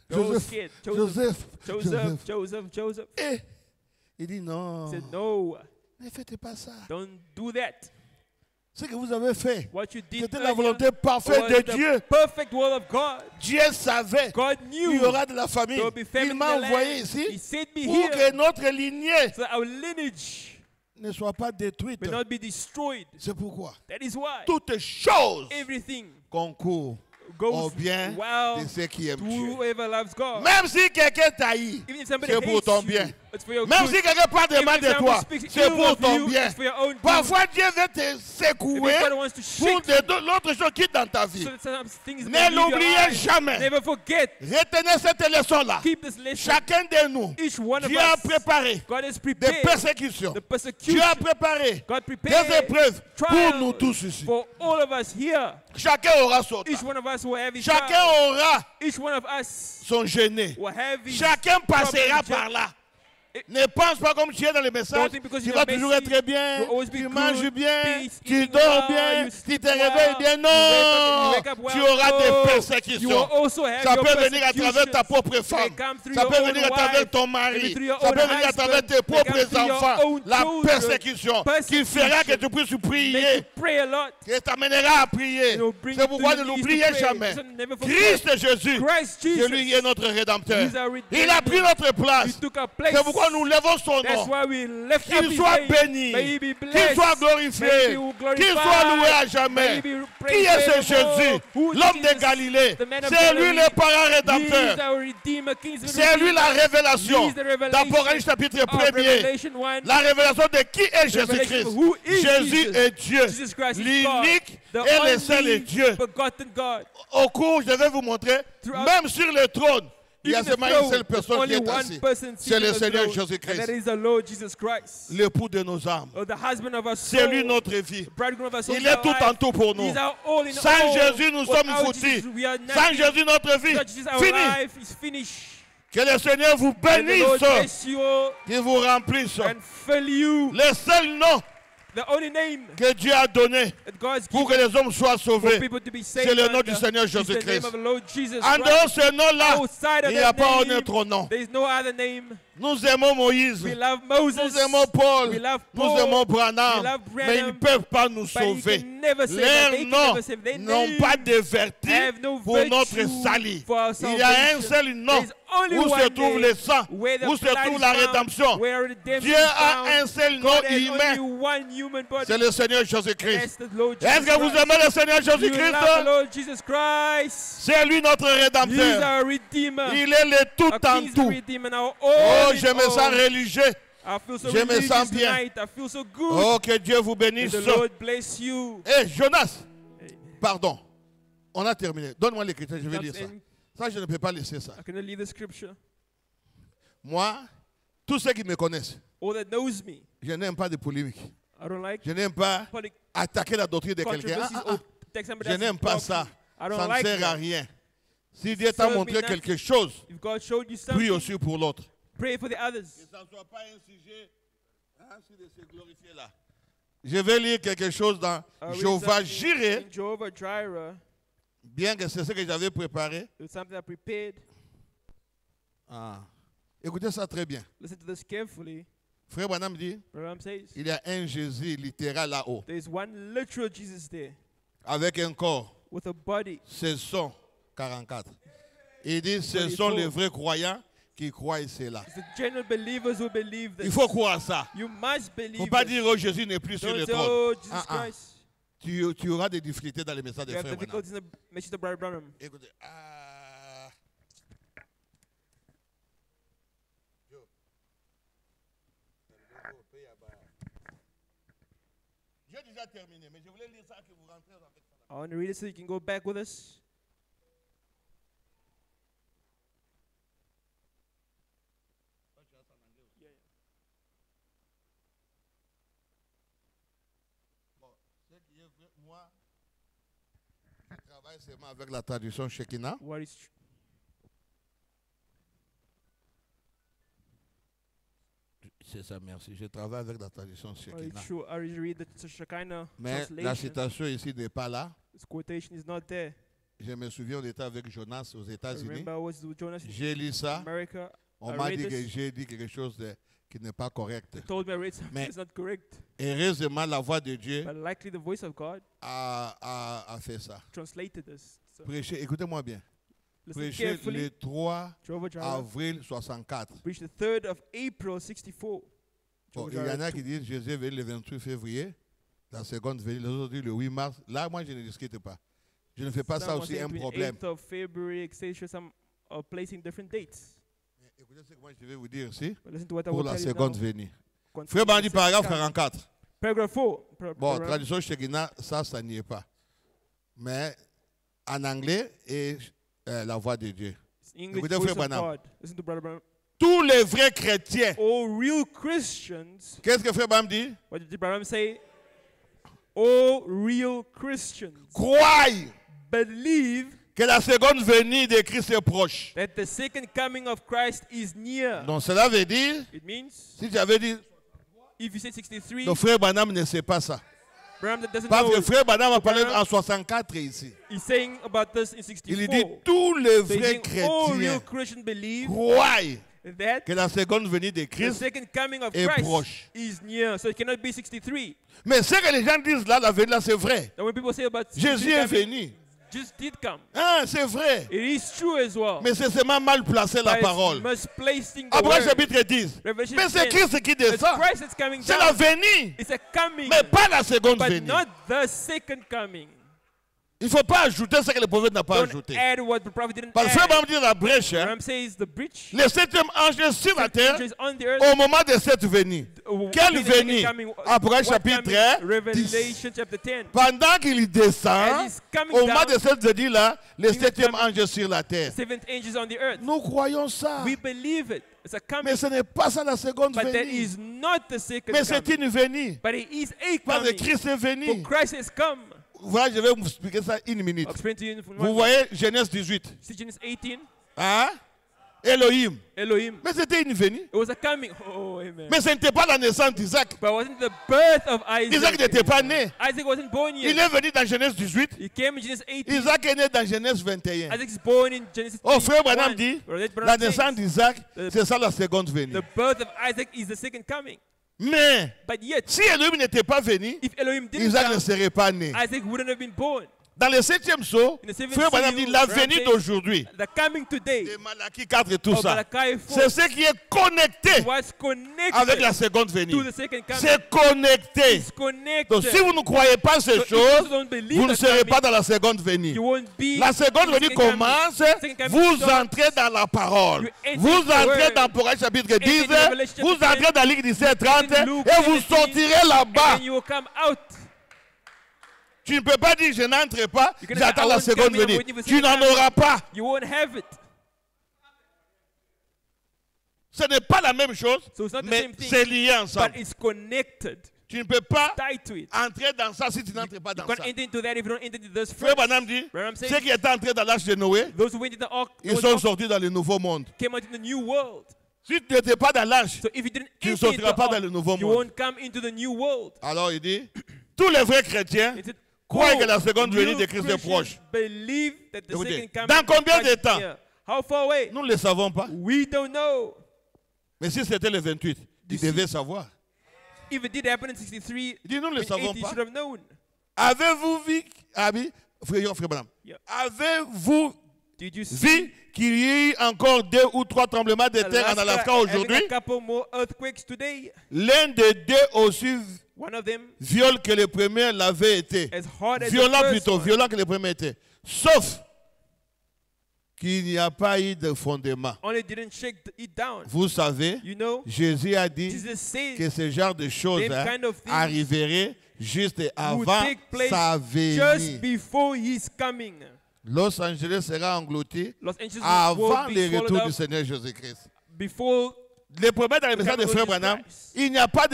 They're all Joseph, scared. Joseph, Joseph. Eh, il dit non. He said, no, Ne faites pas ça. don't do that. Ce que vous avez fait, What you did c'était la earlier volonté parfaite was de the Dieu. perfect will of God. Dieu savait God qu'il knew y aura de la famille. there will be famine Il in m'a the envoyé land. ici He sent me pour here que notre lignée so that our lineage ne soit pas détruite. may not be destroyed. C'est pourquoi That is why toutes choses everything concourent au goes bien well de ceux qui aiment to Dieu. whoever loves God. Même si quelqu'un t'haït, Even if somebody c'est pour hates ton you, bien. it's for your Même good. si quelqu'un parle de Even mal if de somebody toi, speaks c'est ill pour of ton you, bien. it's for your own good. Parfois, Dieu veut te If secouer God wants to pour shake que l'autre chose quitte dans ta vie. so that sometimes things Ne may leave your l'oubliez eyes. jamais. Never forget. Retenez cette leçon-là. Keep this lesson. Chacun de nous, Each one of Dieu a us. préparé God has des prepared persécutions. the Dieu persecution. a préparé God des prepared épreuves pour trials nous tous ici. for all of us here. Chacun aura son Each temps. one of us will have his Chacun trial. aura Each one of us son gêné. will have his Chacun passera problems. par là. Ne pense pas comme tu es dans les messages. Don't think because Tu you're vas toujours messy, être bien. you'll always be Tu good, manges bien. peace, Tu eating dors well, bien. you Tu sleep te réveilles well, bien. you Non. wake up well. Tu auras No. des You will persécutions. also have Ça your peut venir à travers ta persecutions. propre They femme. come through Ça your peut own venir à wife, travers ton maybe mari. through your Ça own peut venir à husband. travers tes They come propres through your enfants. own La children. persécution qui fera que tu puisses Make prier. you pray a lot. Qui t'amènera à prier. It'll bring C'est you pourquoi to ne your knees to l'oubliez pray. jamais. So never forget. Christ Jésus, Christ c'est Jesus. lui qui est notre rédempteur. He's our Il a pris Redeemer. notre He place. took our place. C'est pourquoi nous levons son That's nom. why we lift up Qu'il his soit name. béni, May he be qu'il blessed. soit May glorifié, he be glorified. qu'il soit loué à May jamais. he be Qui praised est ce forevermore. Jésus, Who is l'homme de Jesus? Galilée? The man of C'est lui Galilee. le parrain He is rédempteur. our Redeemer, Kingsman C'est lui la Redeemer. révélation He is the revelation d'Apocalypse chapitre of 1er. Revelation 1. La révélation de qui est The revelation Jésus-Christ. of who is Jésus Jesus. est Dieu, Jesus Christ is God, l'unique the et le seul est only Dieu. begotten God. Au cours, je vais vous montrer, Throughout- même sur le trône, il y a Even the seulement une throne, seule personne qui only est one assise. person C'est le sitting on the Seigneur throne, and that Jésus-Christ, is the Lord Jesus Christ. l'époux de nos âmes. Oh, the husband of our soul. C'est lui notre vie. Bridegroom of our soul. Il est tout en tout pour nous. He's our all in Sans all. Jésus, nous sommes Without foutus. Jesus, we are Sans nothing. Jésus, notre vie, Without Jesus, our fini. life is finished. Que le Seigneur vous And the Lord bénisse, bless you all qu'il vous remplisse. and fill you. Le seul nom The only name que Dieu a donné that God's pour que given les hommes soient for sauvés, people to be saved c'est le nom under du Seigneur is the name Jésus-Christ. of the Lord Jesus En dehors de Christ. ce nom-là, Outside of il n'y a that pas un name, autre nom. there is no other name. Nous aimons Moïse, We love Moses. nous aimons Paul, We love nous Paul. aimons We Branham, love mais ils ne Branham. peuvent pas nous But he sauver. can never save us. Leurs They can noms never save. Their n'ont names pas de vertu have no pour notre virtue salut. for our Il y a un salvation. seul nom There's only où se one trouve name le sang, where the où se blood trouve is la found, rédemption. where redemption Dieu is a found. un seul nom God has humain, only one human body. c'est le Seigneur That's Jésus-Christ. the Lord Jesus Est-ce que vous Christ. aimez le Seigneur You love the Jésus-Christ? Lord Jesus Christ. C'est lui notre He is rédempteur. our Redeemer. Il est le tout Our en King's tout. Redeemer. Our Oh, all in je me sens all. religieux. I feel so Je me religious sens bien. tonight. I feel so good. Oh, que Dieu vous May bénisse. the Lord bless you. Eh, Jonas, pardon. On a terminé. Donne-moi l'écriture, je vais lire ça. And Ça, je ne peux pas laisser ça. I cannot leave the scripture. Moi, tous ceux qui me connaissent, All that knows me, je n'aime pas de polémique. I don't like Je n'aime pas political attaquer la doctrine de quelqu'un. controversies or take somebody Je else's n'aime pas doctrine. ça. I don't Ça ne like sert à that. rien. Si Dieu t'a Serve me montré nothing. quelque chose, If God showed you prie something, aussi pour l'autre. pray for the others. Que ça ne soit pas un sujet de se glorifier là. Je vais lire quelque chose dans Read Jéhovah something Jireh, in Jehovah Jireh. bien que c'est ce que j'avais préparé. It's something I prepared. Ah. Écoutez ça très bien. Listen to this carefully. Frère Branham dit, Branham says, il y a un Jésus littéral là-haut, there's one literal Jesus there avec un corps. with a body. Ce sont 44. Il dit, ce sont les vrais croyants qui croient cela. It's the genuine believers who believe Il this. faut croire ça. You must Il ne believe faut pas this. dire, oh, Jésus n'est plus sur Don't le say, trône. oh, Jesus Ah, ah. Christ. Tu auras des difficultés dans les messages de You have frère Branham. difficulties in the message of Brother Branham. Écoutez. J'ai déjà terminé, mais je voulais lire ça que vous rentrez avec ça. I want to read it so you can go back with us. Moi, je travaille seulement avec la traduction Shekinah. What is C'est ça, merci. Je travaille avec la traduction Shekinah. true? I read the Shekinah Mais la translation. citation ici n'est pas là. This quotation is not there. Je me souviens, on était avec Jonas aux I États-Unis. remember I was with Jonas in J'ai lu ça. America. On I m'a read dit que this. j'ai dit quelque chose qui n'est pas correct. They told me I read something Mais- that's not correct. Heureusement, la voix de Dieu But likely the voice of God a fait ça. translated this. So Prêchez, écoutez-moi bien. listen Prêchez carefully. le 3 Jehovah Jireh avril 64. preached the 3rd of April 64. Bon, Jehovah il y en a Jireh qui disent Jésus est venu le 28 février, la seconde venue, les autres disent le 8 mars. Là, moi, je ne discute pas. Je ne fais pas ça Some are aussi saying un between problème. 8th of February, etc. Some are placing different dates. Mais écoutez ce que moi je vais vous dire ici But listen to what I pour will la tell you seconde now. venue. Concerning Frère the Bandi, second paragraphe coming. 44. Paragraph 4. Bon, traduction Shekinah, ça n'y est pas. Mais en anglais et la voix de Dieu. English Écoutez, voice frère of Branham. God. Listen to Brother Branham. Tous les vrais chrétiens. All real Christians. Qu'est-ce que Frère Bam dit? What did Branham say? All real Christians Croyez believe que la seconde venue de Christ est proche. that the second coming of Christ is near. Donc cela veut dire, It means si j'avais dit, if you say 63, le frère Branham ne sait pas ça. Branham doesn't Parce know. que frère Branham a parlé Branham- en 64 ici. He's saying about this in Il 64. dit tous les So he's vrais saying all real chrétiens Christians believe croient that que la seconde venue de the Christ. second coming of est Christ proche. is near. So it cannot be 63. Mais ce que les gens disent là, la venue là, c'est vrai. And when people say about Jésus est venu. Jesus did come. Hein, c'est vrai. It is true as well. Mais c'est seulement mal placé la But it's parole. misplacing the Après word. chapitre 10. Revelation Mais c'est 10. Christ qui It's descend. Christ that's coming C'est la down. venue. It's a coming, Mais pas la seconde but venue. not the second coming. Il ne faut pas ajouter ce que le prophète n'a pas Don't ajouté. add what the prophet didn't Parce que add. frère dit la brèche, hein, Branham says the breach le septième ange est sur la terre is on the earth. au moment de cette venue. Quelle When the second venue? coming- Après what chapitre coming? 10. Revelation chapter 10. Pendant qu'il descend, As he's coming au moment down, de cette venue-là, le he's septième coming- ange est sur la terre. Seventh angels on the earth. Nous croyons ça. We believe it. It's a coming. Mais ce n'est pas ça la seconde But that venue. is not the second Mais c'est coming. une venue. But it is a Parce que coming. Christ est For venu. Christ has come. Voilà, je vais vous expliquer ça une minute. I'll explain to you in one Vous minute. voyez Genèse 18. See Genesis 18. Hein? Elohim. Elohim. Mais c'était une venue. It was a coming. Oh, amen. Mais ce n'était pas la naissance d'Isaac. But it wasn't the birth of Isaac Isaac. n'était pas né. Isaac wasn't born Il yet. est venu dans Genèse 18. He came in Genesis 18. Isaac est né dans Genèse 21. Isaac is born in Genesis Oh, frère 21. Branham dit, Brother la Branham says, naissance d'Isaac, c'est ça la seconde venue. the birth of Isaac is the second coming. Mais But yet, si Elohim n'était pas venu, if Elohim didn't Isaac ne come, serait pas né. Isaac wouldn't have been born. Dans le septième saut, In the seventh frère Branham seal, dit la Branham venue says, d'aujourd'hui, The coming today de Malachie 4 et tout of ça, Malachi 4 c'est ce qui est connecté was connected avec la seconde to venue. the second coming. C'est connecté. It's connected. Donc si vous ne croyez pas ces So if choses, you don't believe vous ne the serez coming, pas dans la seconde venue. you won't be La seconde in the venue second coming. commence, Second coming vous starts. entrez dans la parole. You enter Vous the entrez word. dans Apocalypse chapitre 10, in Revelation vous chapter 10, entrez dans Luc 17, 30 in Luke et vous 17, sortirez and là-bas. then you will come out. Tu ne peux pas dire je n'entre pas, You cannot say, j'attends I la won't seconde come in, I'm venue. waiting for Tu n'en second coming. auras pas. You won't have it. Ce n'est pas la même chose, So it's not the mais same thing, c'est lié ensemble. but it's connected, Tu ne peux pas tied to it. entrer dans ça si tu n'entres pas You dans can't ça. enter into that if you don't enter into this Frère first. Branham dit, Branham says, ceux qui étaient entrés dans l'âge de Noé, those who went into the ark, ils sont sortis dans le nouveau monde. came out in the new world. Si tu n'étais pas dans l'âge, So if you didn't tu ne enter into sortiras the pas dans ark, le nouveau you monde. won't come into the new world. Alors il dit, tous les vrais chrétiens It said, croient que la "Oh, seconde venue real de Christ est Christians proche. believe that the Écoutez, second coming dans combien of de Christ is temps? near." How far away? Nous ne le savons pas. We don't know. Mais si c'était le 28, tu You see- devais savoir. If it did happen in 63, Il dit, nous ne le in savons 80, you pas. should have known. Avez-vous vu, frère Branham, Yeah. avez-vous Did you see vu qu'il y ait encore 2 ou 3 tremblements de terre en Alaska having aujourd'hui? a couple more earthquakes today? L'un des deux aussi One of them violent que le premier l'avait été. as hard as Violent the first plutôt, one. violent que le premier était. Sauf qu'il n'y a pas eu de fondement. Only didn't shake it down. Vous savez, You know, Jésus a dit Jesus said que ce genre de choses them kind of things arriverait juste would avant take place sa just venue. before his coming. Los Angeles sera englouti Los Angeles avant will le be retour swallowed du up Seigneur Jésus-Christ. before Les problèmes dans les messages de coming Frère of Jesus Branham, Christ. il n'y a pas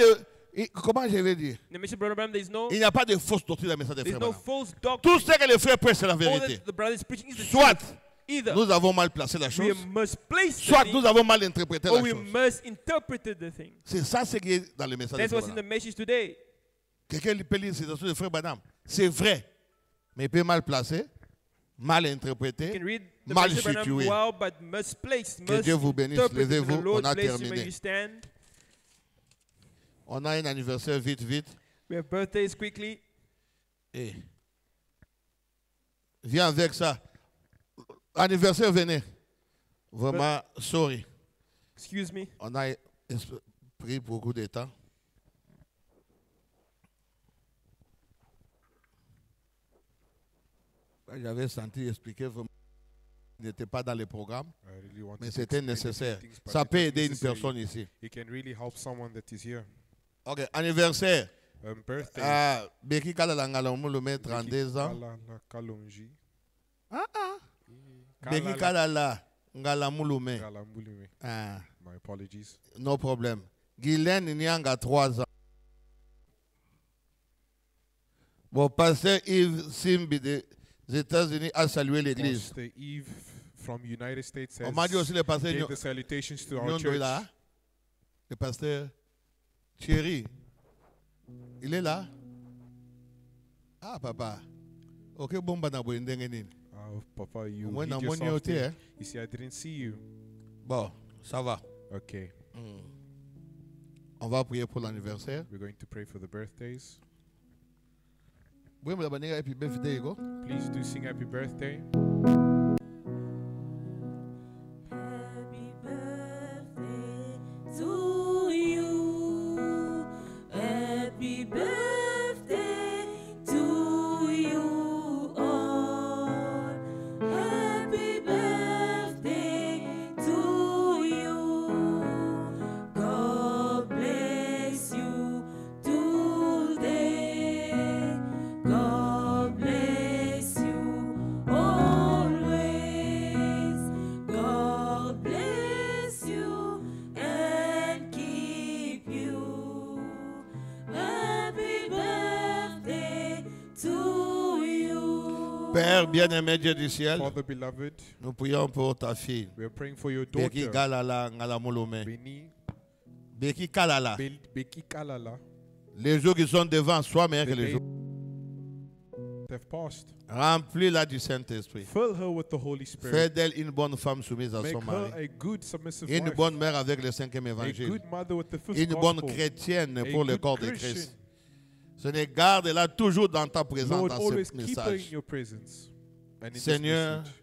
comment je vais dire? The mission Brother Branham, Il n'y a pas de fausse doctrine dans le message des there's frères no Branham. false doctrine. Tout ce que les frères prêchent, c'est la All vérité. that the brother is preaching is the Soit truth. Either nous avons mal placé la we chose, misplaced soit the nous thing, avons mal interprété or la we chose. misinterpreted the thing. C'est ça ce qui est dans le message des That's frères what's in Branham. the message today. Quelqu'un peut lire ces doctrines des frères Branham. C'est vrai, mais il peut mal placé, mal You interprété, can read the mal message Branham situé. well, but misplaced, Que Dieu vous bénisse. misinterpreted. Levez-vous, The Lord on a bless you. May terminé. you stand. On a un anniversaire vite, vite. We have birthdays quickly. Et viens avec ça. Anniversaire, venez. Vraiment, sorry. Excuse me. On a pris beaucoup de temps. J'avais senti expliquer vraiment qu'il n'était pas dans le programme, mais c'était nécessaire. Ça peut aider une personne ici. It can really help someone that is here. Ok, anniversaire. Birthday. Beki Kalala Ngalamulume, 32 ans. Kalala Kalonji. Beki Kalala Ngalamulume. Kalambulume. My apologies. No problem. Guylaine Nyanga, 3 ans. Bon, pasteur Yves Simbi des États-Unis a salué l'église. Pastor Eve from United States On m'a dit aussi le pasteur gave the salutations to our Nyondo est church. là. Le pasteur Thierry. Il est là. Ah, papa. Ok, bon, bah, na boye ndenge nini. Oh, Papa, you Au moins, hid na moni yourself oti, there. hein. You see, I didn't see you. Bon, ça va. Okay, On va prier pour l'anniversaire. we're going to pray for the birthdays. Oui, mais la bannière et puis birthday, go. Please do sing happy birthday. Happy birthday to you. Happy birthday to you all. Happy birthday to you. God bless you today. God bless you always. God bless you and keep you. Happy birthday to you. Père bien-aimé Dieu du ciel, Father beloved, nous prions pour ta fille. we are praying for your Beki daughter, Galala Ngalamulume. Beni Beki Kalala. Beki Kalala. Les jours qui sont devant soient meilleurs que The les days jours. that have passed. Remplis-la du Saint-Esprit. Fill her with the Holy Fais Spirit. d'elle une bonne femme soumise à Make son her mari. a good submissive Une wife. bonne mère avec le 5e A évangile. good mother with the fifth Une bonne gospel. chrétienne A pour le good corps de Christian. Christ. Seigneur, garde-la toujours dans ta présence, Lord, dans always ce keep her in message. your presence. And in this Seigneur, message.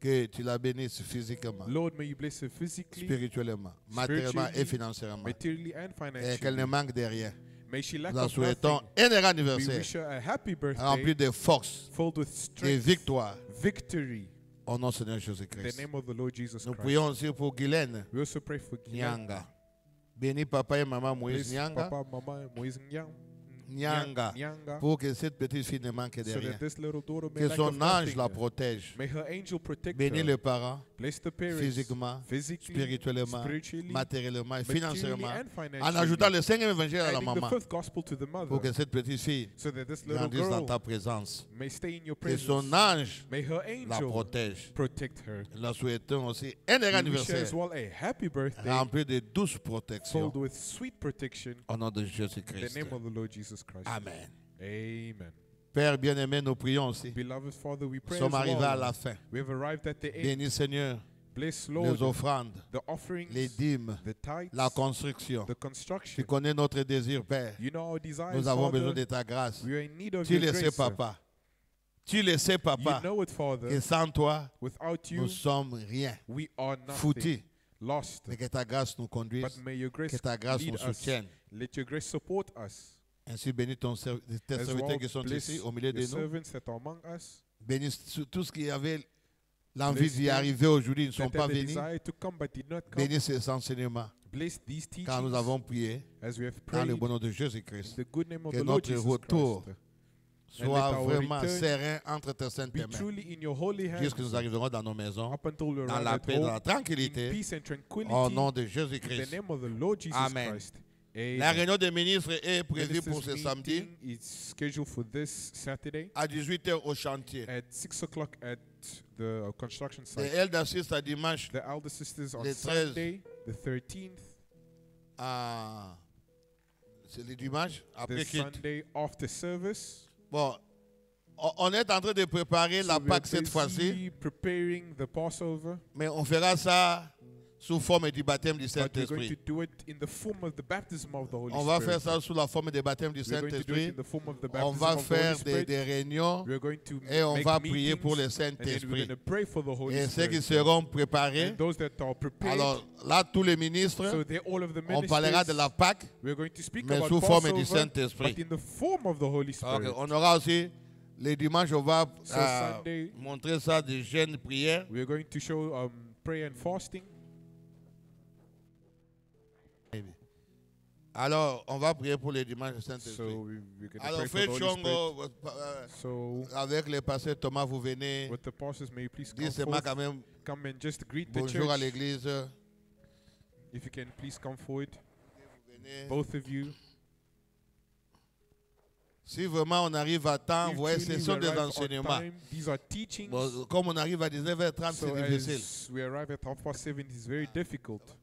que tu la bénisses physiquement, Lord, may you bless her physically, spirituellement, matériellement et financièrement. materially, and Et qu'elle ne financially. manque de rien. May she lack Nous en of souhaitons nothing. un heureux We anniversaire wish her a happy rempli birthday, de force, filled with de strength, victoire. victory. Au nom du Seigneur In the Jésus-Christ. name of the Lord Jesus Nous Christ. prions aussi pour Guylaine We also pray for Nyanga. Bénis papa et maman Moïse Bless Nyanga. Papa, Mama, Moïse Nyanga. Nyanga. Pour que cette petite fille ne manque de So rien. that this little daughter may Que lack son of ange la nothing. protège. May her angel protect Bénis her. les parents Bless the parents physiquement, physically, spirituellement, spiritually, matériellement et materially, financièrement. and En financially. ajoutant le 5e évangile à la Adding the maman. fifth gospel to the mother, Pour que cette petite fille so that this little grandisse dans girl ta présence. may stay in your Que presence. son ange May her la angel protège. protect her. Nous la souhaitons aussi un heureux We wish her anniversaire as well a happy birthday, rempli de douces protections. filled with sweet protection. Au nom de In the Jésus-Christ. name of the Lord Jesus Christ. Amen. Amen. Père bien-aimé, nous prions aussi. Beloved Father, we Nous pray sommes as arrivés à la well. fin. We have arrived at the end. Bénis Seigneur Bless les Lord offrandes, the offerings, les dîmes, the tithes, la construction. the Tu construction. connais notre désir, Père. You know our desires, Nous avons besoin Father. de ta grâce. We are in need of Tu your le sais, grace. papa. Tu le sais, You papa. know it, Father. Que sans toi, Without you, nous sommes rien. we are nothing. Foutus. Lost. Mais que ta grâce nous But conduise. may your grace Que ta grâce lead nous us. soutienne. Let your grace support us. Ainsi, bénis tes As serviteurs well, qui sont bless ici, au milieu the de nous. servants that are among us. Bénis tout ce qui avait l'envie Bless d'y them arriver aujourd'hui, ils ne sont That pas had the venus. desire to come but did not come. Bénis ces enseignements. Bless these teachings Car nous avons prié as we have dans le prayed bon nom de in Jésus-Christ. the good name of Que the Lord notre Jesus retour Christ. Soit let our vraiment return serein entre tes saintes Be mains. truly in your holy hands Jusque nous arriverons dans nos maisons, up until we dans arrive la at paix, dans la home, in tranquillité, peace and tranquility au nom de in the Jésus-Christ. name of the Lord Jesus Amen. Christ. La réunion des ministres est prévue pour Ministers ce samedi meeting is scheduled for this Saturday à 18h au chantier. at 6 o'clock at the construction Les site. Elders assistent à dimanche The elder sisters on Le 13. Sunday, the 13th, à... C'est le dimanche, the après quitte. Sunday after service. Bon, on est en train de préparer la So we are Pâque cette fois-ci, busy preparing the Passover, mais on fera ça sous forme du baptême du but we're going to Saint-Esprit. do it in the form of the baptism of the Holy On va Spirit. faire ça sous la forme du baptême du We're going to do it Saint-Esprit. in the form of the On baptism va of the Holy faire Spirit. des réunions We're going to et on make va prier meetings, pour le and then we're Saint-Esprit. going to pray for the Holy Et ceux qui Spirit. seront préparés, And those that are prepared, alors là, tous les ministres, so they're all of the on parlera de la ministers. Pâque, We're going to speak mais about sous forme du Passover, Saint-Esprit. but in the form of the Holy Alors, Spirit. on aura aussi, les dimanches, on va So Sunday, montrer ça des jeûnes prières. we're going to show prayer and fasting. Alors, on va prier pour les dimanches du Saint-Esprit. So we're going to Alors, pray for Fred the Holy Spirit. Chongo, So avec les pasteurs Thomas, vous venez. with the pastors, may you please come Dites seulement forth, quand même come and just greet the bonjour à church. l'église. If you can please come forward, Vous venez. both of you. Si vraiment on arrive à temps, If vous voyez, truly ce sont we des arrive on enseignements. time, these are teachings. Bon, comme on arrive à 19h30, So c'est difficile. as we arrive at 7:30, it's very difficult.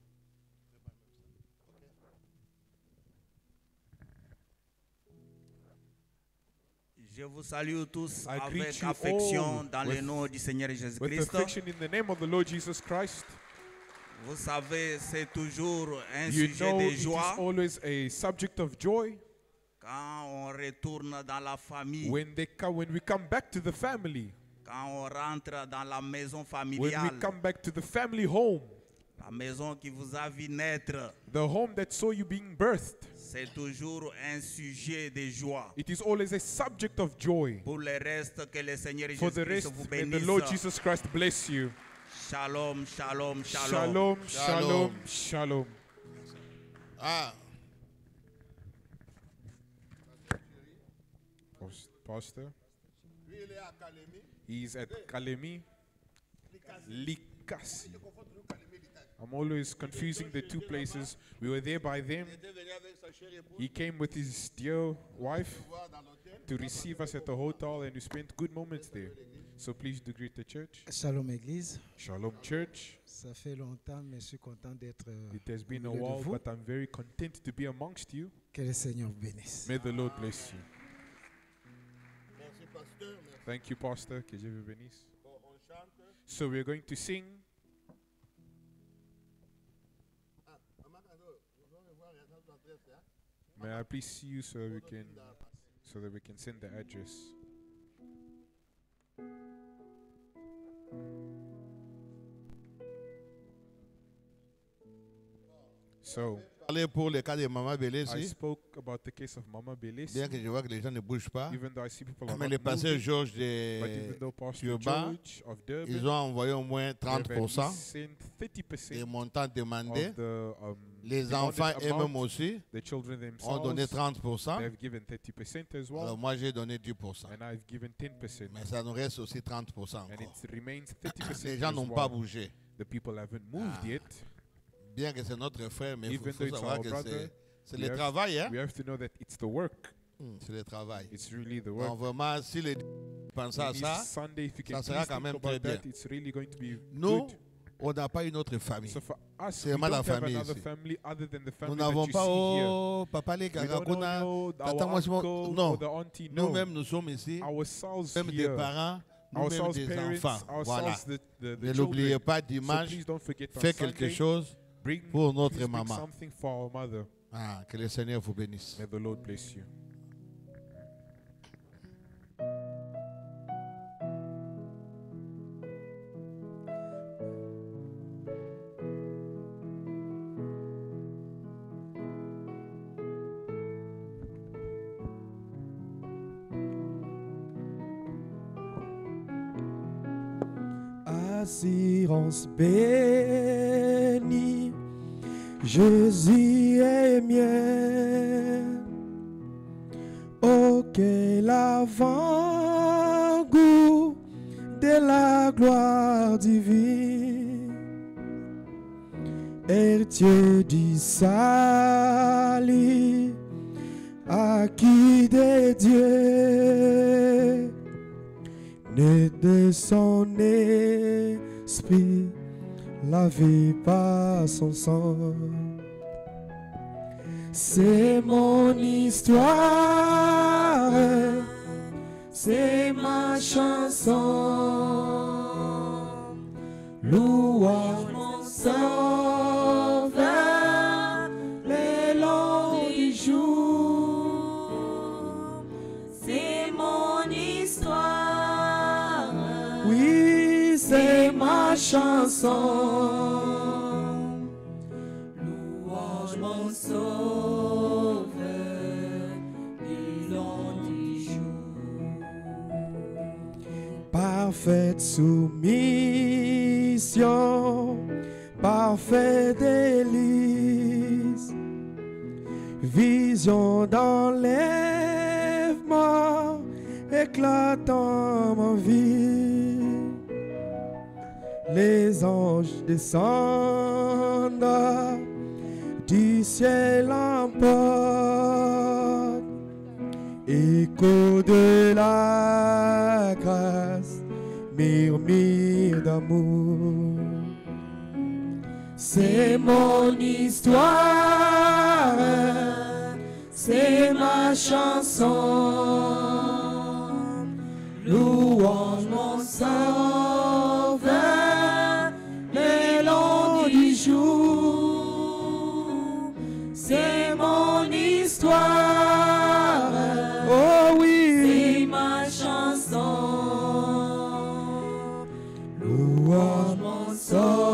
Je vous salue tous I greet avec you affection all dans le with- nom du Seigneur With Jésus-Christ. affection in the name of the Lord Jesus Christ. Vous savez, c'est toujours un You sujet know de it is joie always a subject of joy quand on retourne dans la famille, when we come back to the family, quand on rentre dans la maison when we familiale, come back to the family home, la maison qui vous a vu naître. the home that saw you being birthed. C'est toujours un sujet de joie. It is always a subject of joy. Pour le reste, que le Seigneur For the Jésus-Christ rest, vous may the bénisse. Lord Jesus Christ bless you. Shalom, shalom, shalom. Shalom, Shalom. shalom, shalom. Ah, Pastor, lui, il est à Kalemi. he's at Kalemi, Likasi. I'm always confusing the two places. We were there by them. Il était venu avec sa chère épouse He came with his dear wife voir dans l'hôtel. to receive us at the hotel, and we spent good moments there. So please do greet the church. Shalom Église, Shalom Church. ça fait longtemps mais je suis content d'être It has been a au milieu de while, vous. but I'm very content to be amongst you. Que le Seigneur vous bénisse. May the Lord bless you. Merci, pasteur. Merci. Thank you, Pastor. Que Dieu vous bénisse. Bon, on chante. So we're going to sing. Ah, Amakado, nous allons voir notre adresse, hein. May I please see you so that we can send the address. So Parler pour le cas de Maman Belé I ici. spoke about the case of Mama Belis. Bien que je vois que les gens ne bougent pas. Even though I see people are Mais not les pasteurs moving, Georges but even de though Pastor Cuba, George of Durban, ils ont envoyé au moins they have at 30% least sent des 30% montants demandés. of the Les demanded enfants eux-mêmes amount. aussi The children ont donné themselves, 30%. they have given 30% as well, Alors moi j'ai donné 10%. and I've given 10%, Mais ça nous reste aussi 30% and encore. it remains 30% Les gens as n'ont pas well. bougé. The people haven't moved yet. Bien que c'est notre frère, mais il Even faut though it's savoir our que brother, c'est we le have- travail. Hein? We have to know that it's the work. C'est le travail. It's really the Donc work. vraiment, si les pensent à And this ça, Sunday, if you can ça please sera quand think même about très bien. that, it's really going to be nous, good. on n'a pas une autre famille. So for us, C'est we vraiment don't la have famille another ici. family other than the Nous family that n'avons you pas, see here. oh, papa les We don't Karakuna, know tata our moi c'est mon- uncle non. or the auntie. No, Nous-mêmes, nous sommes ici, ourselves même des here, parents, nous-mêmes ourselves des parents, enfants. Voilà. ourselves the Ne l'oubliez children. pas, So dimanche, please don't forget on faites quelque Sunday, chose bring, pour notre please bring maman. something for our mother. Ah, que le Seigneur vous bénisse. May the Lord bless you. Assurance bénie, Jésus est mien. Oh, quel avant-goût de la gloire divine. héritier du salut, acquis des dieux, né de son esprit, lavé par son sang. C'est mon histoire, c'est ma chanson. Louange mon sauveur, les longs du jour. C'est mon histoire. Oui, c'est ma chanson. Louange mon sauveur, les longs du jour. Parfaite soumission, parfait délice, vision d'enlèvement, éclatant ma vie. Les anges descendent, du ciel emporte, écho de la grâce, murmure d'amour. C'est mon histoire, c'est ma chanson. Louange mon sauveur, les longs du jour. C'est mon histoire, oh oui, C'est ma chanson. louange mon sauveur.